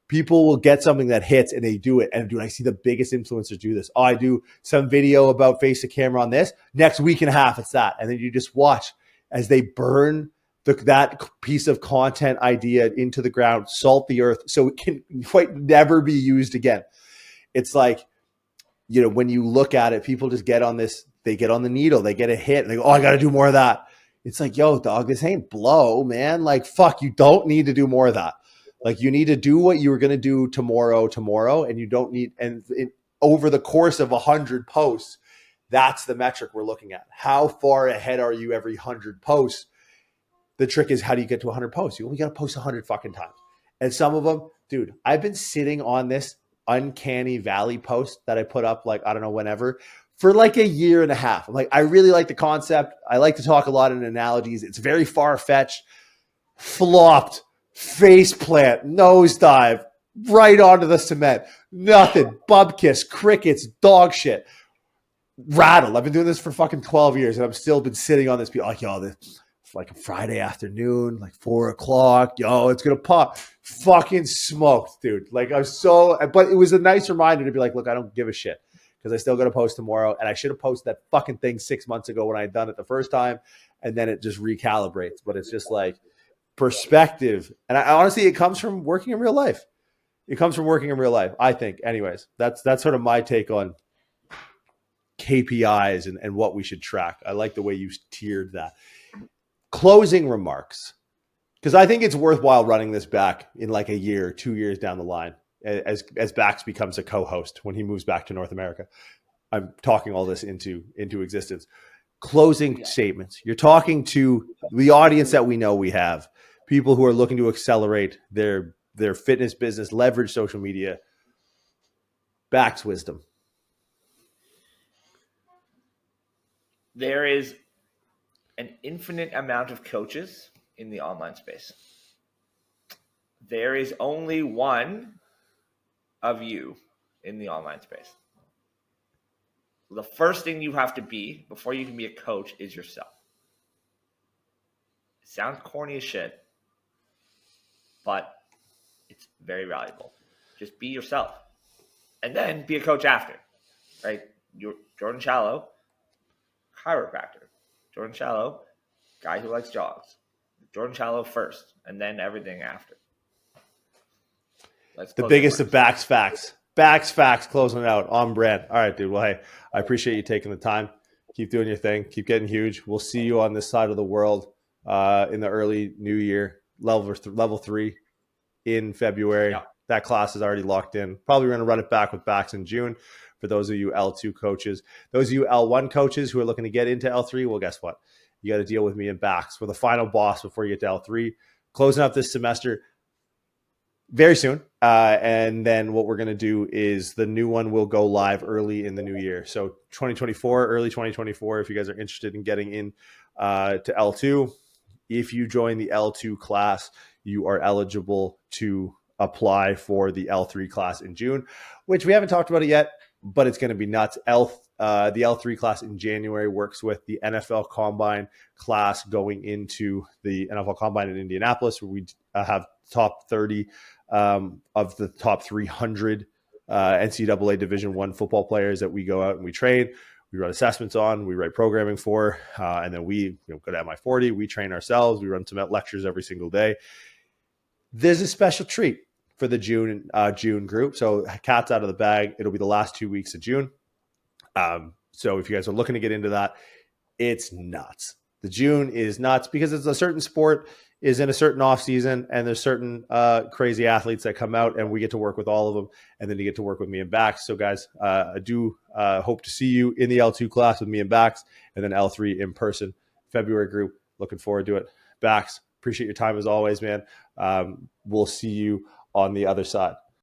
Speaker 1: People will get something that hits and they do it. And dude, I see the biggest influencers do this. Oh, I do some video about face to camera on this. Next week and a half, it's that. And then you just watch as they burn that piece of content idea into the ground, salt the earth so it can quite never be used again. It's like, when you look at it, people just get on this, they get on the needle, they get a hit and they go, oh, I got to do more of that. It's like, yo, dog, this ain't blow, man. Like, fuck, you don't need to do more of that. Like you need to do what you were going to do tomorrow, and you don't need, over the course of 100 posts, that's the metric we're looking at. How far ahead are you every 100 posts? The trick is, how do you get to 100 posts? You only got to post 100 fucking times. And some of them, dude, I've been sitting on this uncanny valley post that I put up, like, I don't know, whenever, for like a year and a half. I'm like, I really like the concept. I like to talk a lot in analogies. It's very far-fetched, flopped, face plant, nosedive, right onto the cement. Nothing. Bub kiss, crickets, dog shit. Rattled. I've been doing this for fucking 12 years and I've still been sitting on this. People like, yo, this like a Friday afternoon, like 4:00. Yo, it's going to pop. Fucking smoked, dude. Like but it was a nice reminder to be like, look, I don't give a shit because I still got to post tomorrow. And I should have posted that fucking thing 6 months ago when I had done it the first time. And then it just recalibrates. But it's just like, perspective. And honestly, it comes from working in real life. I think. Anyways, that's sort of my take on KPIs and what we should track. I like the way you tiered that. Closing remarks, because I think it's worthwhile running this back in like a year, 2 years down the line as Bax becomes a co-host when he moves back to North America. I'm talking all this into existence. Closing statements. You're talking to the audience that we know we have. People who are looking to accelerate their fitness business, leverage social media. Bax wisdom.
Speaker 3: There is an infinite amount of coaches in the online space. There is only one of you in the online space. The first thing you have to be before you can be a coach is yourself. It sounds corny as shit, but it's very valuable. Just be yourself. And then be a coach after, right? You're Jordan Shallow, chiropractor. Jordan Shallow, guy who likes jogs. Jordan Shallow first, and then everything after.
Speaker 1: The biggest of Bax facts. Backs facts closing it out on brand. All right, dude. Well, hey, I appreciate you taking the time. Keep doing your thing. Keep getting huge. We'll see you on this side of the world in the early new year, level 3 in February.
Speaker 3: Yeah.
Speaker 1: That class is already locked in. Probably going to run it back with Bax in June. For those of you L2 coaches, those of you L1 coaches who are looking to get into L3, well, guess what? You got to deal with me and Bax. We're the final boss before you get to L3. Closing up this semester very soon. And then what we're going to do is the new one will go live early in the new year. So 2024, early 2024, if you guys are interested in getting in to L2, if you join the L2 class, you are eligible to apply for the L3 class in June, which we haven't talked about it yet, but it's going to be nuts. The L3 class in January works with the NFL Combine class going into the NFL Combine in Indianapolis, where we have top 30 of the top 300 NCAA Division I football players that we go out and we train. We run assessments on, we write programming for, and then we go to MI40. We train ourselves. We run some lectures every single day. There's a special treat for the June group. So cat's out of the bag. It'll be the last 2 weeks of June. So if you guys are looking to get into that, it's nuts. The June is nuts because it's a certain sport is in a certain off season, and there's certain crazy athletes that come out, and we get to work with all of them, and then you get to work with me and Bax. So guys, I do hope to see you in the L2 class with me and Bax, and then L3 in person. February group, looking forward to it. Bax, appreciate your time as always, man. We'll see you on the other side.